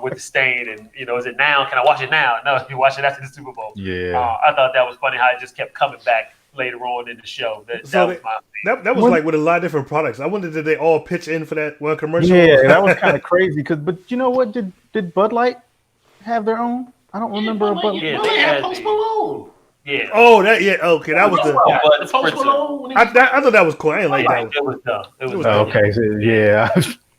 with the stain, and is it now? Can I watch it now? No, you watch it after the Super Bowl. Yeah. I thought that was funny how it just kept coming back later on in the show. That was my favorite. That was What- like with a lot of different products. I wonder did they all pitch in for that one commercial? Yeah, that was kind of crazy. But you know what? Did Bud Light have their own? I don't remember a Bud Light. Yeah, Well, they they had had Post the- Malone. Yeah. Oh, that yeah. Okay, that was the. Yeah, but The Post Spritzer. Malone. When he I thought that was cool. I ain't like that one. It was dumb. It was was dumb. Okay, so, yeah.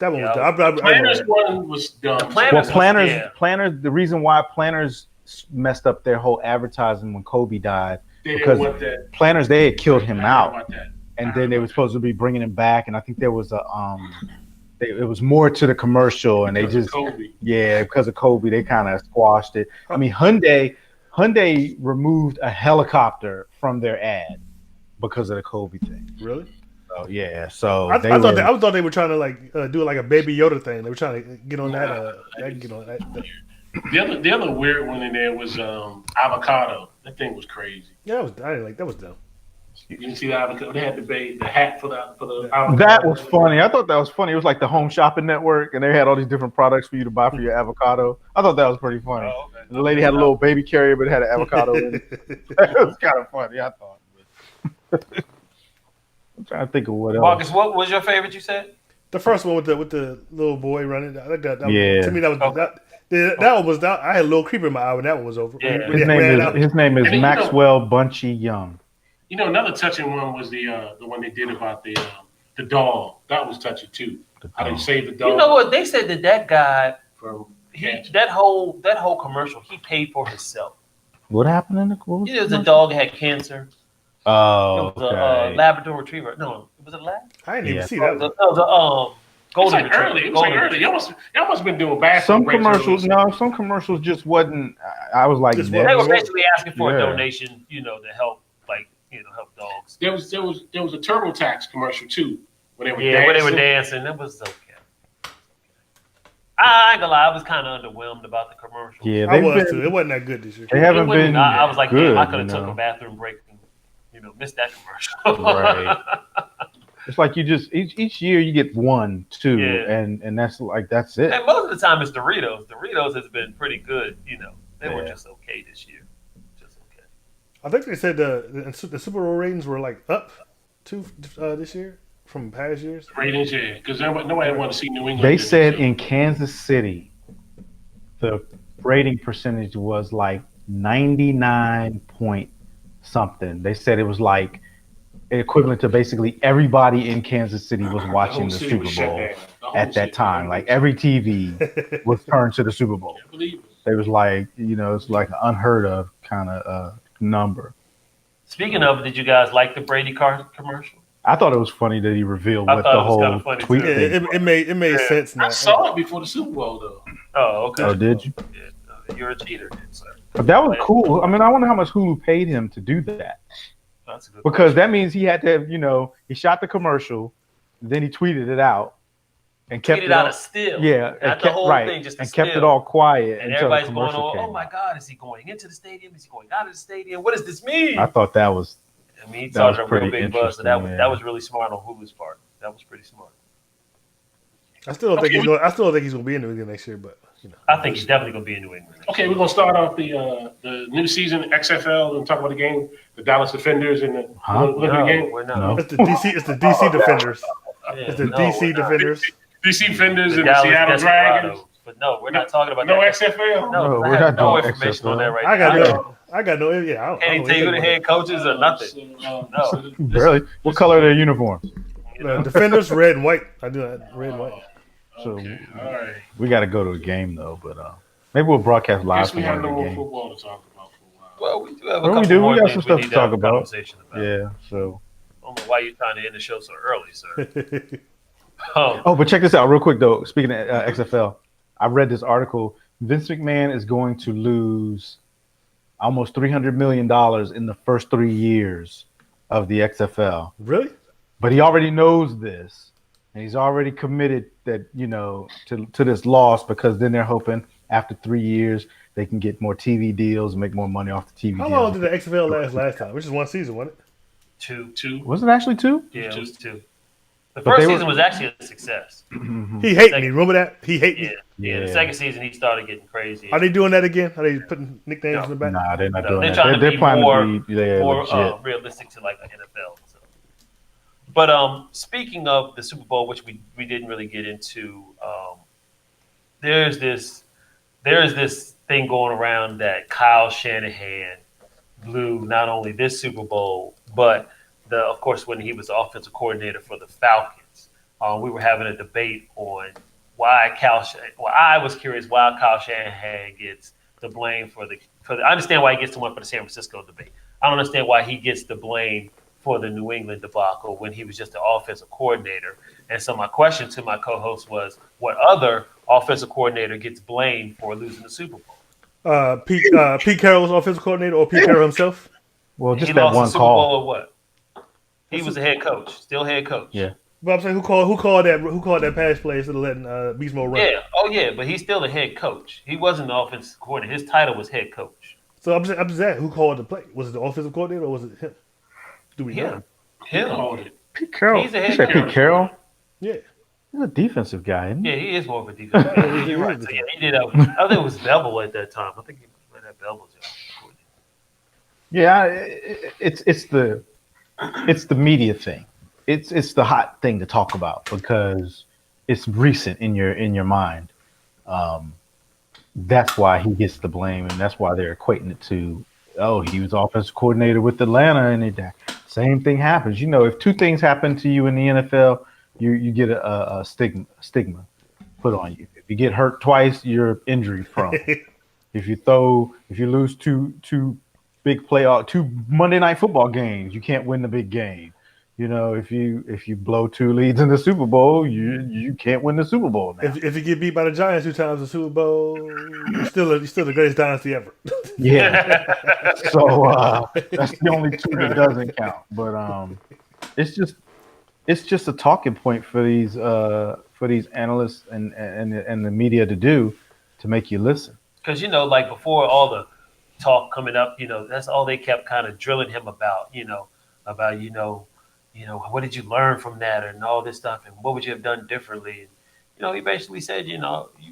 That one was. Yeah. Dumb. Planners one was dumb. Planners- Well, Yeah. the reason why Planners messed up their whole advertising when Kobe died, They because didn't want that. Planners, they had killed him I out. didn't want that. And then they were supposed to be bringing him back, and I think there was a it was more to the commercial, and they Because of just Kobe. because of Kobe, they kind of squashed it. I mean, Hyundai removed a helicopter from their ad because of the Kobe thing. Really? So yeah, so I they thought were- they were trying to like do like a Baby Yoda thing. They were trying to get on that. Get on that. The other weird one in there was avocado. That thing was crazy. Yeah, I didn't like that. Was dumb. You didn't see the avocado. They had the hat for the That was funny. I thought that was funny. It was like the Home Shopping Network, and they had all these different products for you to buy for your avocado. I thought that was pretty funny. Oh, okay. The lady had a little baby carrier, but it had an avocado in it. It was kind of funny, I thought. I'm trying to think of what else. Marcus, what was your favorite? You said The first one with the little boy running. I think that Yeah. to me that was Okay. that one was that. I had a little creep in my eye when that one was over. Yeah. When His they ran name out. is And then, Maxwell Bunchy Young. You know, another touching one was the one they did about the dog. That was touching too. How they saved the dog. you know what they said that guy from he cancer. that whole commercial he paid for himself. What happened in the You know, the dog had cancer. Oh, It was a okay. Labrador Retriever. No, it was a lab. I didn't even Yeah. see that. The, One. no, the It was Golden like Retriever. early. It was like Golden early. Retriever. Y'all must have been doing bad. Some commercials, no, some commercials just wasn't. I was like, Just never- They were basically asking for Yeah. a donation, you know, to help, like, you know, help dogs. There was a TurboTax commercial too when they were Yeah, when they were dancing. dancing, that was okay. I ain't gonna lie, I was kind of underwhelmed about the commercial. yeah, I they've was been, too. It wasn't that good this year. they haven't It wasn't- been. I was like, good, damn, I could have you took know? a bathroom break and, you know, missed that commercial. Right. It's like you just each year you get 1, 2, Yeah. and that's it. And most of the time it's Doritos. Doritos has been pretty good, you know. They were Yeah. just okay this year. Just okay. I think they said the Super Bowl ratings were like up too this year from past years. Ratings, yeah, because nobody wanted to see New England. They do this, said so. in Kansas City, the rating percentage was like 99 point something. They said it was like equivalent to basically everybody in Kansas City was watching whole the city Super was shut Bowl down. The whole at city that time. was Like shut down. every TV was turned to the Super Bowl. Can't believe it. They was like, you know, it's like an unheard of kind of number. Speaking of, did you guys like the Brady car commercial? I thought it was funny that he revealed I what thought the it was kinda whole funny, tweet too. Yeah, thing. it made Yeah. sense now. I saw it before the Super Bowl though. Oh, okay. Oh, did you? Yeah, you're a cheater, then, sir. But that was cool. I mean, I wonder how much Hulu paid him to do that. That's a good Because that means he had to have, you know, he shot the commercial, then he tweeted it out and kept Tweeted it out all, a still. yeah, Not and the kept, whole right, thing, just a and kept it still. all quiet And until the everybody's going, commercial oh, came. oh my God, is he going into the stadium? Is he going out of the stadium? What does this mean? I thought that was I mean, he that was started a real pretty big buzz. So that was interesting, that yeah. was really smart on Hulu's part. That was pretty smart. I still don't think Okay. he's going. I still don't think he's going to be in New England next year. But you know, I think he's definitely going to be in New England. Okay, we're gonna start off the new season XFL and talk about the game, the Dallas Defenders and the Huh? look at the No, game. we're not. No. it's the DC. It's the DC Defenders. Yeah, It's the no, DC we're not. Defenders. DC Defenders The and the Dallas Seattle Dragons. Desperados. But no, we're not talking about No that. XFL. No, No, I we're have not no doing information on XFL. that right I got now. no. I got no. Yeah, I don't. Can't I even don't tell you who the think head coaches or nothing. So, really. What color are their uniforms? You The know? Defenders, red and white. I do that. Red and white. So okay, all right. we got to go to a game though, but maybe we'll broadcast live Guess from we one have of no the more games. football to talk about for a while. Well, we do have a Well, we couple do. We more got things some stuff we to need to have talk a about. conversation about. Yeah. So. I don't know why you're trying to end the show so early, sir. Oh, Oh, but check this out real quick though. Speaking of XFL, I read this article. Vince McMahon is going to lose almost $300 million in the first 3 years of the XFL. Really? But he already knows this, and he's already committed that, you know, to this loss, because then they're hoping after 3 years they can get more TV deals, make more money off the TV How deals. long did the XFL last time? Which is one season, wasn't it? two. Was it actually 2? Yeah, it was two. The But first they were- season was actually a success. He hate me. Remember that? He hate Yeah, me. yeah. The Yeah. second season, he started getting crazy. Are they doing that again? Are they putting nicknames No. in the back? Nah, they're not No, doing they're that. trying to They're be planning more- to be more legit. realistic to like the NFL. So. But speaking of the Super Bowl, which we didn't really get into, there's this thing going around that Kyle Shanahan blew not only this Super Bowl, but of course when he was offensive coordinator for the Falcons. We were having a debate on why I was curious why Kyle Shanahan gets the blame for the. I understand why he gets the one for the San Francisco debate. I don't understand why he gets the blame for the New England debacle when he was just the offensive coordinator. And so my question to my co-host was, what other offensive coordinator gets blamed for losing the Super Bowl? Pete Carroll was offensive coordinator, or Pete Carroll himself. Well, He just that lost one the Super call. Bowl or what? He was the head coach, still head coach. Yeah. But I'm saying, who called that pass play instead of letting Beast Mode run? Yeah. Oh, yeah. But he's still the head coach. He wasn't the offensive coordinator. His title was head coach. So I'm just asking, who called the play? Was it the offensive coordinator or was it him? Do we Him. know? Him. Called it. Pete Carroll. He's a You head said Pete coach. Carroll? Yeah. He's a defensive guy, isn't he? Yeah, he is more of a defensive guy. He You're right. is So, a yeah, he did have, I think it was Bevel at that time. I think he might have Bevel. Yeah, it's the media thing. It's the hot thing to talk about because it's recent in your mind. Um, that's why he gets the blame, and that's why they're equating it to, oh, he was offensive coordinator with Atlanta, and same thing happens. You know, if two things happen to you in the NFL, you get a stigma put on you. If you get hurt twice, you're injury prone. If you lose two two Monday night football games, you can't win the big game. You know, if you blow two leads in the Super Bowl, you can't win the Super Bowl now. If you get beat by the Giants 2 times in the Super Bowl, you're still the greatest dynasty ever. Yeah. So that's the only two that doesn't count. But it's just a talking point for these analysts and the media to make you listen. Because, like before all the talk coming up, that's all they kept kind of drilling him about, about, what did you learn from that and all this stuff and what would you have done differently? And, he basically said, you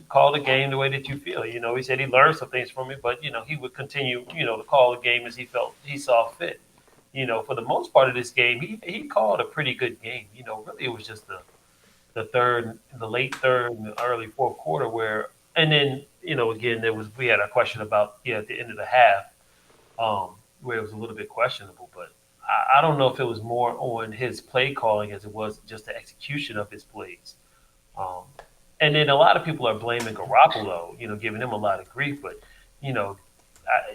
call the game the way that you feel. He said he learned some things from it, but, he would continue, to call the game as he saw fit. For the most part of this game, he called a pretty good game. Really it was just the late third and the early fourth quarter and then, again, we had a question about, at the end of the half, where it was a little bit questionable, but I don't know if it was more on his play calling as it was just the execution of his plays. And then a lot of people are blaming Garoppolo, giving him a lot of grief, but, I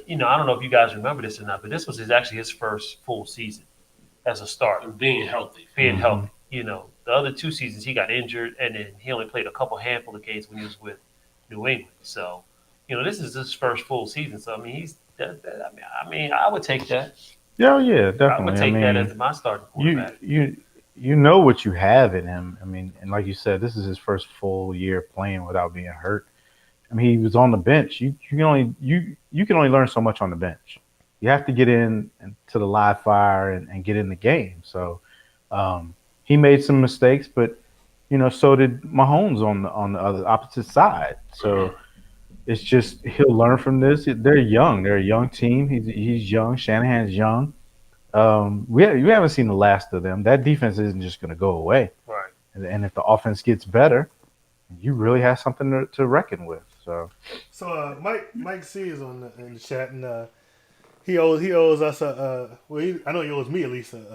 don't know if you guys remember this or not, but this was actually his first full season as a starter. Being healthy. Healthy. The other 2 seasons he got injured, and then he only played a handful of games when he was with New England. So, this is his first full season. So, I mean, I would take that. Yeah, definitely. I would take that as my starting quarterback. You know what you have in him. I mean, and like you said, this is his first full year playing without being hurt. I mean, he was on the bench. You can only learn so much on the bench. You have to get in to the live fire and get in the game. So he made some mistakes, but so did Mahomes on the other opposite side. So it's just he'll learn from this. They're young. They're a young team. He's young. Shanahan's young. We haven't seen the last of them. That defense isn't just going to go away. Right. And if the offense gets better, you really have something to reckon with. So Mike C is in the chat, and he owes us I know he owes me at least Me too.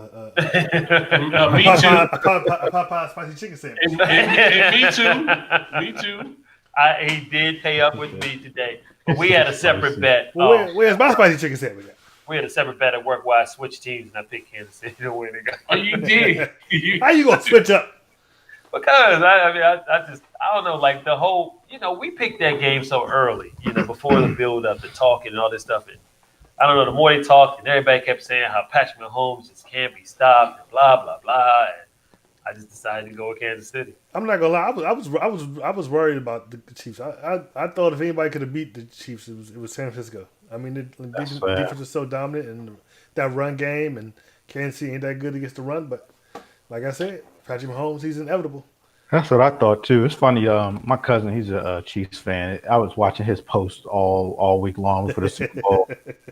a Popeye spicy chicken sandwich. And me too. He did pay up with me today, but we had a separate bet. Well, where's my spicy chicken sandwich at? We had a separate bet at work where I switched teams and I picked Kansas City to win. Oh, you did. How you gonna switch up? Because I don't know, like the whole, we picked that game so early, before the build up, the talking and all this stuff. And I don't know, the more they talked and everybody kept saying how Patrick Mahomes just can't be stopped and blah, blah, blah. And I just decided to go with Kansas City. I'm not gonna lie, I was worried about the Chiefs. I thought if anybody could have beat the Chiefs, it was San Francisco. I mean, the defense is so dominant, and that run game, and Kansas City ain't that good against the run. But like I said, Patrick Mahomes, he's inevitable. That's what I thought too. It's funny. My cousin, he's a Chiefs fan. I was watching his post all week long for the Super Bowl.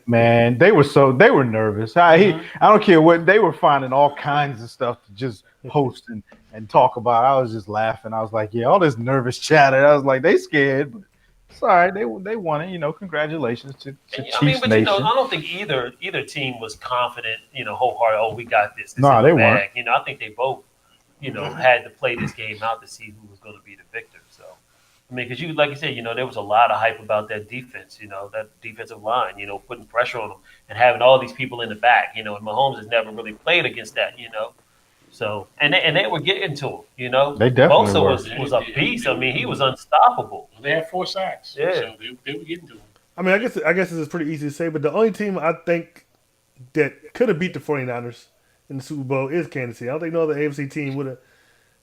Man, they were nervous. I don't care what they were finding all kinds of stuff to just post and talk about. I was just laughing. I was like, yeah, all this nervous chatter. I was like, they scared. But it's all right. They won it. Congratulations to Chiefs Nation. I don't think either team was confident. Wholehearted. Oh, we got this. No, they weren't. I think they both. Had to play this game out to see who was going to be the victor. So, I mean, because like you said, there was a lot of hype about that defense, that defensive line, putting pressure on them and having all these people in the back, and Mahomes has never really played against that, So, and they were getting to him, They definitely Bosa was a beast. I mean, he was unstoppable. They had 4 sacks. Yeah. So they were getting to him. I mean, I guess this is pretty easy to say, but the only team I think that could have beat the 49ers in the Super Bowl is Kansas City. I don't think no other AFC team would have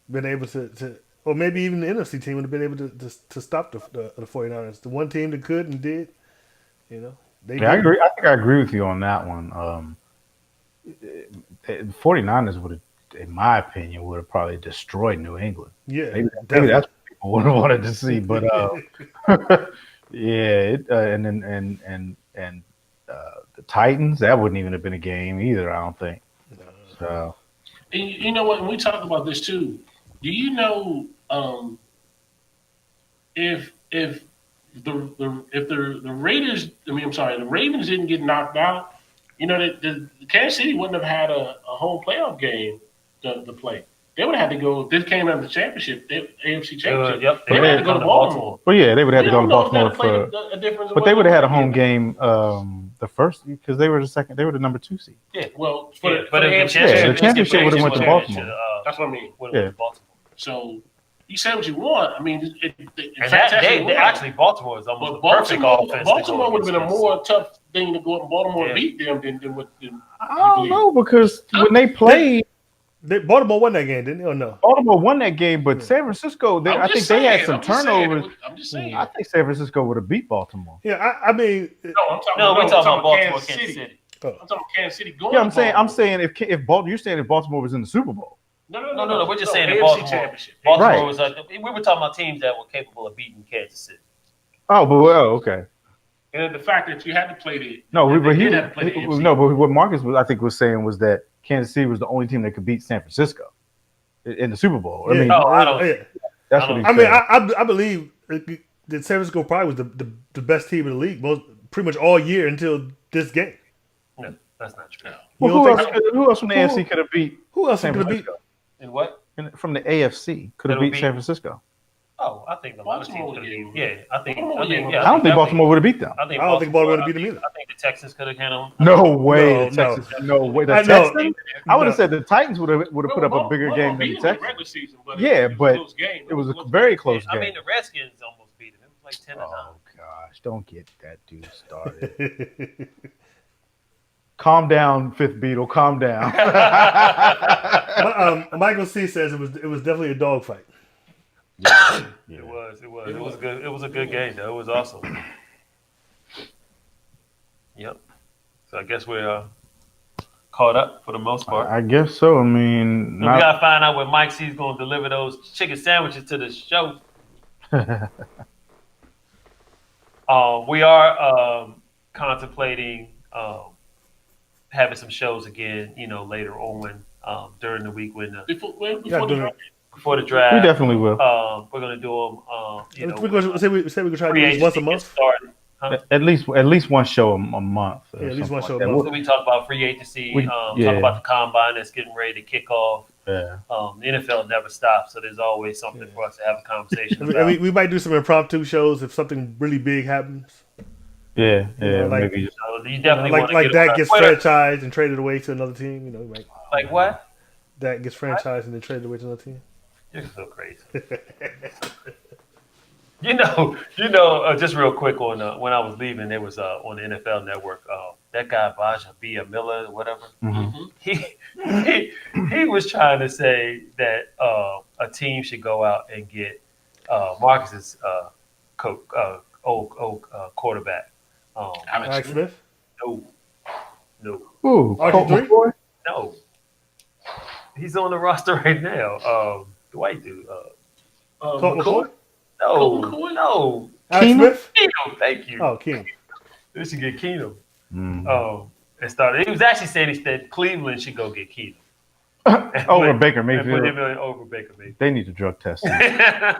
been able to, or maybe even the NFC team would have been able to stop the 49ers. The one team that could and did, they I agree. I think I agree with you on that one. 49ers would have, in my opinion, would have probably destroyed New England. Yeah, Maybe definitely. that's what people would have wanted to see, but yeah, and the Titans, that wouldn't even have been a game either. I don't think. So And you know what? When we talk about this too, do you know if the Raiders? I mean, I'm sorry, the Ravens didn't get knocked out. You know, the Kansas City wouldn't have had a home playoff game to play. They would have had to go. This came out of the championship, AFC championship. Yep. They would have had to go to Baltimore. well, yeah, they would have had to go to We don't know Baltimore if that'll for, play a difference in but they what would have had a they home did. game the first because they were the second. They were the number 2 seed. Yeah. Well, Yeah, for the AFC the championship would have went to Baltimore. That's what I mean. Would have went to Baltimore. So you say what you want. I mean, And that they actually Baltimore is almost but a perfect offense. Baltimore would have been a against more tough thing to go up in Baltimore Yeah. and beat them than what. I don't know because when they played, Baltimore won that game, didn't they? Or no? Baltimore won that game, but San Francisco, I think they had some turnovers. I'm just saying. I think San Francisco would have beat Baltimore. Yeah, I mean, No, I'm talking. No, we're I'm talking about Baltimore, Kansas Kansas City. I'm talking Kansas City going. Yeah, to I'm Baltimore. saying if Baltimore, you're saying if Baltimore was in the Super Bowl. No. We're just saying that AFC Baltimore. championship. Baltimore Right. was. We were talking about teams that were capable of beating Kansas City. Oh, but okay. And the fact that you had to play the No, they did have to play the AFC. no, but what Marcus was, I think, was saying was that Kansas City was the only team that could beat San Francisco in the Super Bowl. I yeah, mean, I don't- yeah. that's I what he I mean, said. I believe that San Francisco probably was the best team in the league pretty much all year until this game. No, that's not true. Well, You don't think who else from the AFC could have beat Who else San could have beat? Francisco? And what? From the AFC could have That'll beat be- San Francisco. Oh, I think a lot of teams Baltimore could have would beat. Yeah, I think. Baltimore would Yeah, get- I don't think definitely- Baltimore would have beat them. I think I don't think Baltimore would I have beat them think- either. I think the Texans could have handled them. No way, No, the Texans. No way, the I know. Texans. I would have No. said the Titans would have put up a bigger game than the Texans. Regular season, but Yeah, it was but a close game. It was a very close I game. mean, the Redskins almost beat them. It was like 10-9. Oh gosh, don't get that dude started. Calm down, Fifth Beatle. Calm down. Michael C says it was definitely a dogfight. It was good. It was a good game though. It was awesome. Yep. So I guess we're caught up for the most part. I guess so. I mean, And we gotta find out when Mike C's gonna deliver those chicken sandwiches to the show. We are contemplating having some shows again, later on during the week when Before Yeah, the doing draft. before the draft. we definitely will. We're gonna do them. We're going to say we could try to do this once a month. Started. At least one show a month. or Yeah, at least one something show a like month. So we talk about free agency. We- Talk yeah. about the combine that's getting ready to kick off. that. The NFL never stops, so there's always something for us to have a conversation And about. we might do some impromptu shows if something really big happens. Yeah, like- maybe. Just, So you definitely Like want to like get that on gets Twitter. franchised and traded away to another team. Like what? That gets franchised and then traded away to another team. You're so crazy. Just real quick on when I was leaving, there was on the NFL Network that guy Baja Bia Miller, whatever. mhm. He was trying to say that a team should go out and get Marcus's old quarterback. Alex Smith. No, Ooh, RG3? Colt McCoy? no. He's on the roster right now. The white dude. Colt McCoy? McCoy? No, Colt McCoy? no. Alex Keenum? Smith? Keenum, thank you. Oh, King. They should get Keenum. Mm. And started. He was actually saying that Cleveland should go get Keenum. Over Baker And put Mayfield. him over Baker Mayfield. They need to drug test him, Yeah,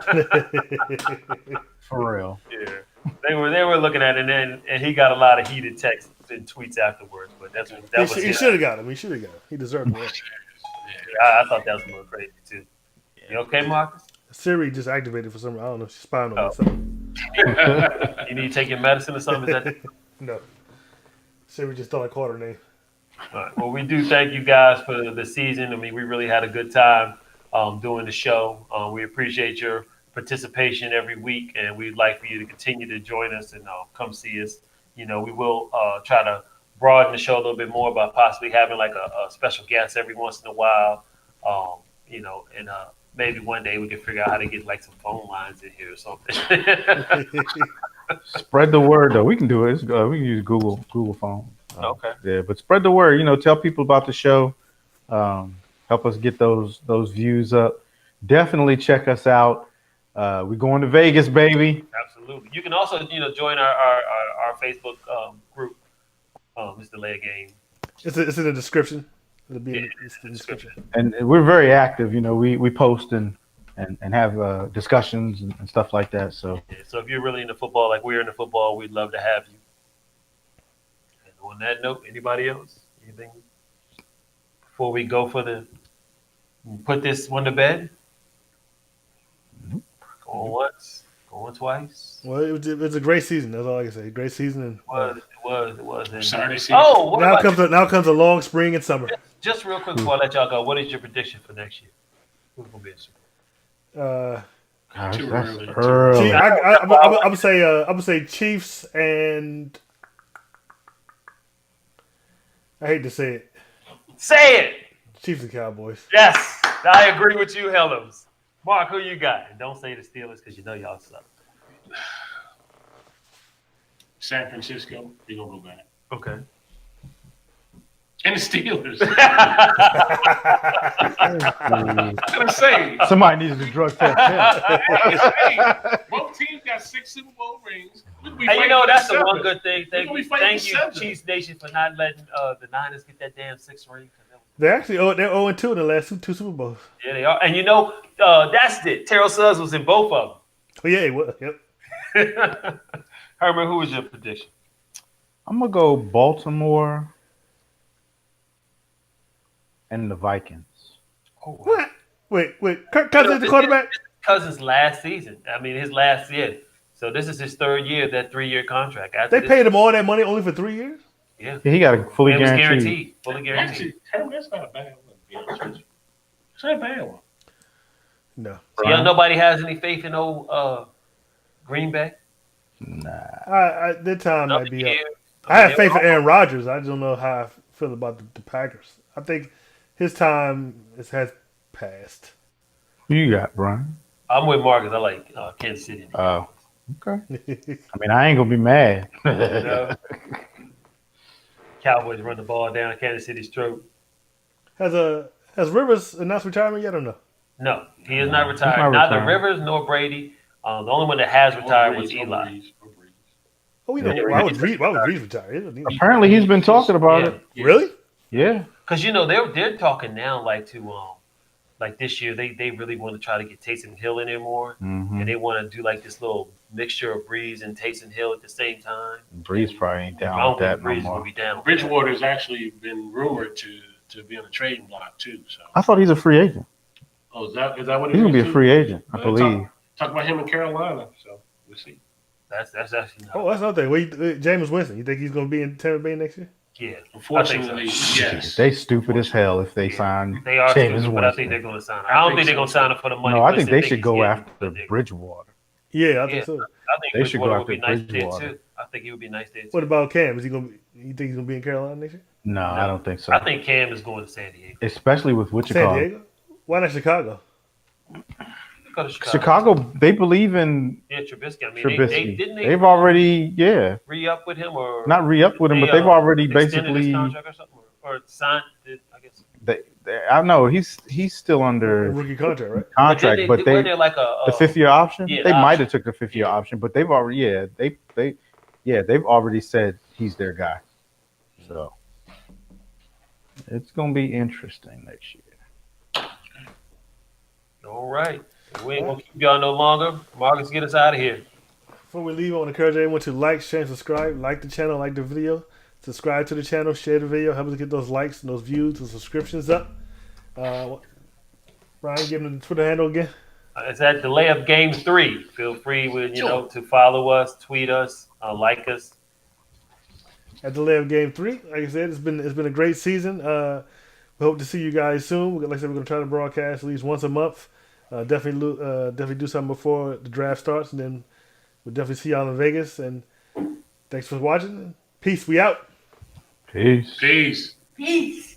for real. they were looking at it, and he got a lot of heated texts and tweets afterwards. But that was He it. should have got him. He should have got him. He deserved it. I thought that was a little crazy too. You okay, Marcus? Siri just activated for some. I don't know. She's spying on Oh. me. Something. You need to take your medicine or something? Is that No. Siri just thought I called her name. All right. Well, we do thank you guys for the season. I mean, we really had a good time doing the show. We appreciate your participation every week, and we'd like for you to continue to join us and come see us. We will try to broaden the show a little bit more by possibly having like a special guest every once in a while. And maybe one day we can figure out how to get like some phone lines in here or something. Spread the word, though. We can do it. We can use Google phone. Okay. Yeah, but spread the word. Tell people about the show. Help us get those views up. Definitely check us out. We're going to Vegas, baby. Absolutely. You can also, join our Facebook group. It's the Lay Game. It's in the description. It'll be Yeah, in the description. And we're very active. We post and have discussions and stuff like that. So Yeah, so if you're really into football, like we're into football, we'd love to have you. And on that note, anybody else? Anything before we go put this one to bed? Going once, going twice. Well, it was a great season. That's all I can say. Great season. And, It was. And- Sorry to see. Oh, what about now comes a long spring and summer. just real quick before I let y'all go, what is your prediction for next year? Who's gonna be in Super Bowl? gosh, Too that's early. early. See, I'm gonna say Chiefs and I hate to say it, Say it. Chiefs and Cowboys. Yes, I agree with you, Helms. Mark, who you got? And don't say the Steelers because you know y'all suck. San Francisco, we're gonna go back. Okay. And the Steelers. I'm gonna say, Somebody needs to drug test him. hey, both teams got 6 Super Bowl rings. We could be Hey, fighting for that's the seven. one good thing. We're gonna be fighting Thank for you, seven. Chiefs Nation, for not letting the Niners get that damn 6 ring. They're actually they're 0-2 in the last two Super Bowls. Yeah, they are. And that's it. Terrell Suggs was in both of Oh yeah, it was. Yep. them. Herman, who was your prediction? I'm gonna go Baltimore and the Vikings. What? Wait. Kirk Cousins the quarterback. Cousins last season. I mean, his last year. So this is his 3rd year, that 3-year contract. After They this- paid him all that money only for 3 years. Yeah. Yeah, he got a fully It was guaranteed. guaranteed. Fully guaranteed. Actually, Herman, that's not a bad one. To be honest with you. It's not a bad one. No, Yeah, nobody has any faith in Green Bay. Nah. their time might be up. Yeah. I have faith in Aaron Rodgers. I just don't know how I feel about the Packers. I think his time has passed. Who you got, Brian? I'm with Marcus. I like Kansas City. Oh, okay. I mean, I ain't gonna be mad. You know? Cowboys run the ball down Kansas City's throat. Has Rivers announced retirement yet or no? No, he is not retired. not Neither retired. Rivers nor Brady. The only one that has retired was Breeze, Eli. Breeze. Oh, we know. Yeah, Why was Reed retired? Apparently, he's been talking about it. Yeah. Really? Yeah. Because they're talking now like this year they really want to try to get Taysom Hill in there more, Mm-hmm. and they want to do like this little mixture of Breeze and Taysom Hill at the same time. Breeze probably ain't I down don't with think that no Breeze will more. be down. Bridgewater's actually been rumored to be on the trading block too. So, I thought he's a free agent. is that what it He's gonna is be a too? free agent, I Talk- believe. Talk about him in Carolina. So we'll see. That's actually not. Oh, that's another thing. Jameis Winston. You think he's going to be in Tampa Bay next year? Yeah, Unfortunately, I think so. yes. They stupid as hell if they Yeah. sign They are Jameis stupid, but I Winston. think they're going to sign him. I don't think they're going to sign him for the money. No, I plus think they should he's go getting, after but they- Bridgewater. Yeah, I think Yeah. so. I think They should go Bridgewater would be after nice there Bridgewater. too. I think he would be nice there too. What about Cam? Is he going to be? You think he's going to be in Carolina next year? No, I don't think so. I think Cam is going to San Diego. Especially with what you San call Diego? Why not Chicago? Go to Chicago. Chicago. They believe in Yeah, Trubisky. I mean, Trubisky. didn't They've already, re-up with him or not re-up with him, but they've already extended his basically. contract or something or signed it, I guess. I know he's still A under rookie contract, right? contract, but wasn't they there like the 5th-year option. Yeah, They the might option. have took the 5th-year Yeah. option, but they've already they've already said he's their guy. So it's gonna be interesting next year. All right. We ain't gonna keep y'all no longer. Marcus, get us out of here. Before we leave, I want to encourage everyone to like, share, and subscribe. Like the channel, like the video. Subscribe to the channel, share the video. Help us get those likes and those views and subscriptions up. Ryan, give them the Twitter handle again. It's at Delay of Game 3. Feel free to follow us, tweet us, like us. At the Delay of Game 3. Like I said, it's been a great season. We hope to see you guys soon. Like I said, we're going to try to broadcast at least once a month. Definitely do something before the draft starts, and then we'll definitely see y'all in Vegas. And thanks for watching. Peace. We out. Peace. Peace. Peace.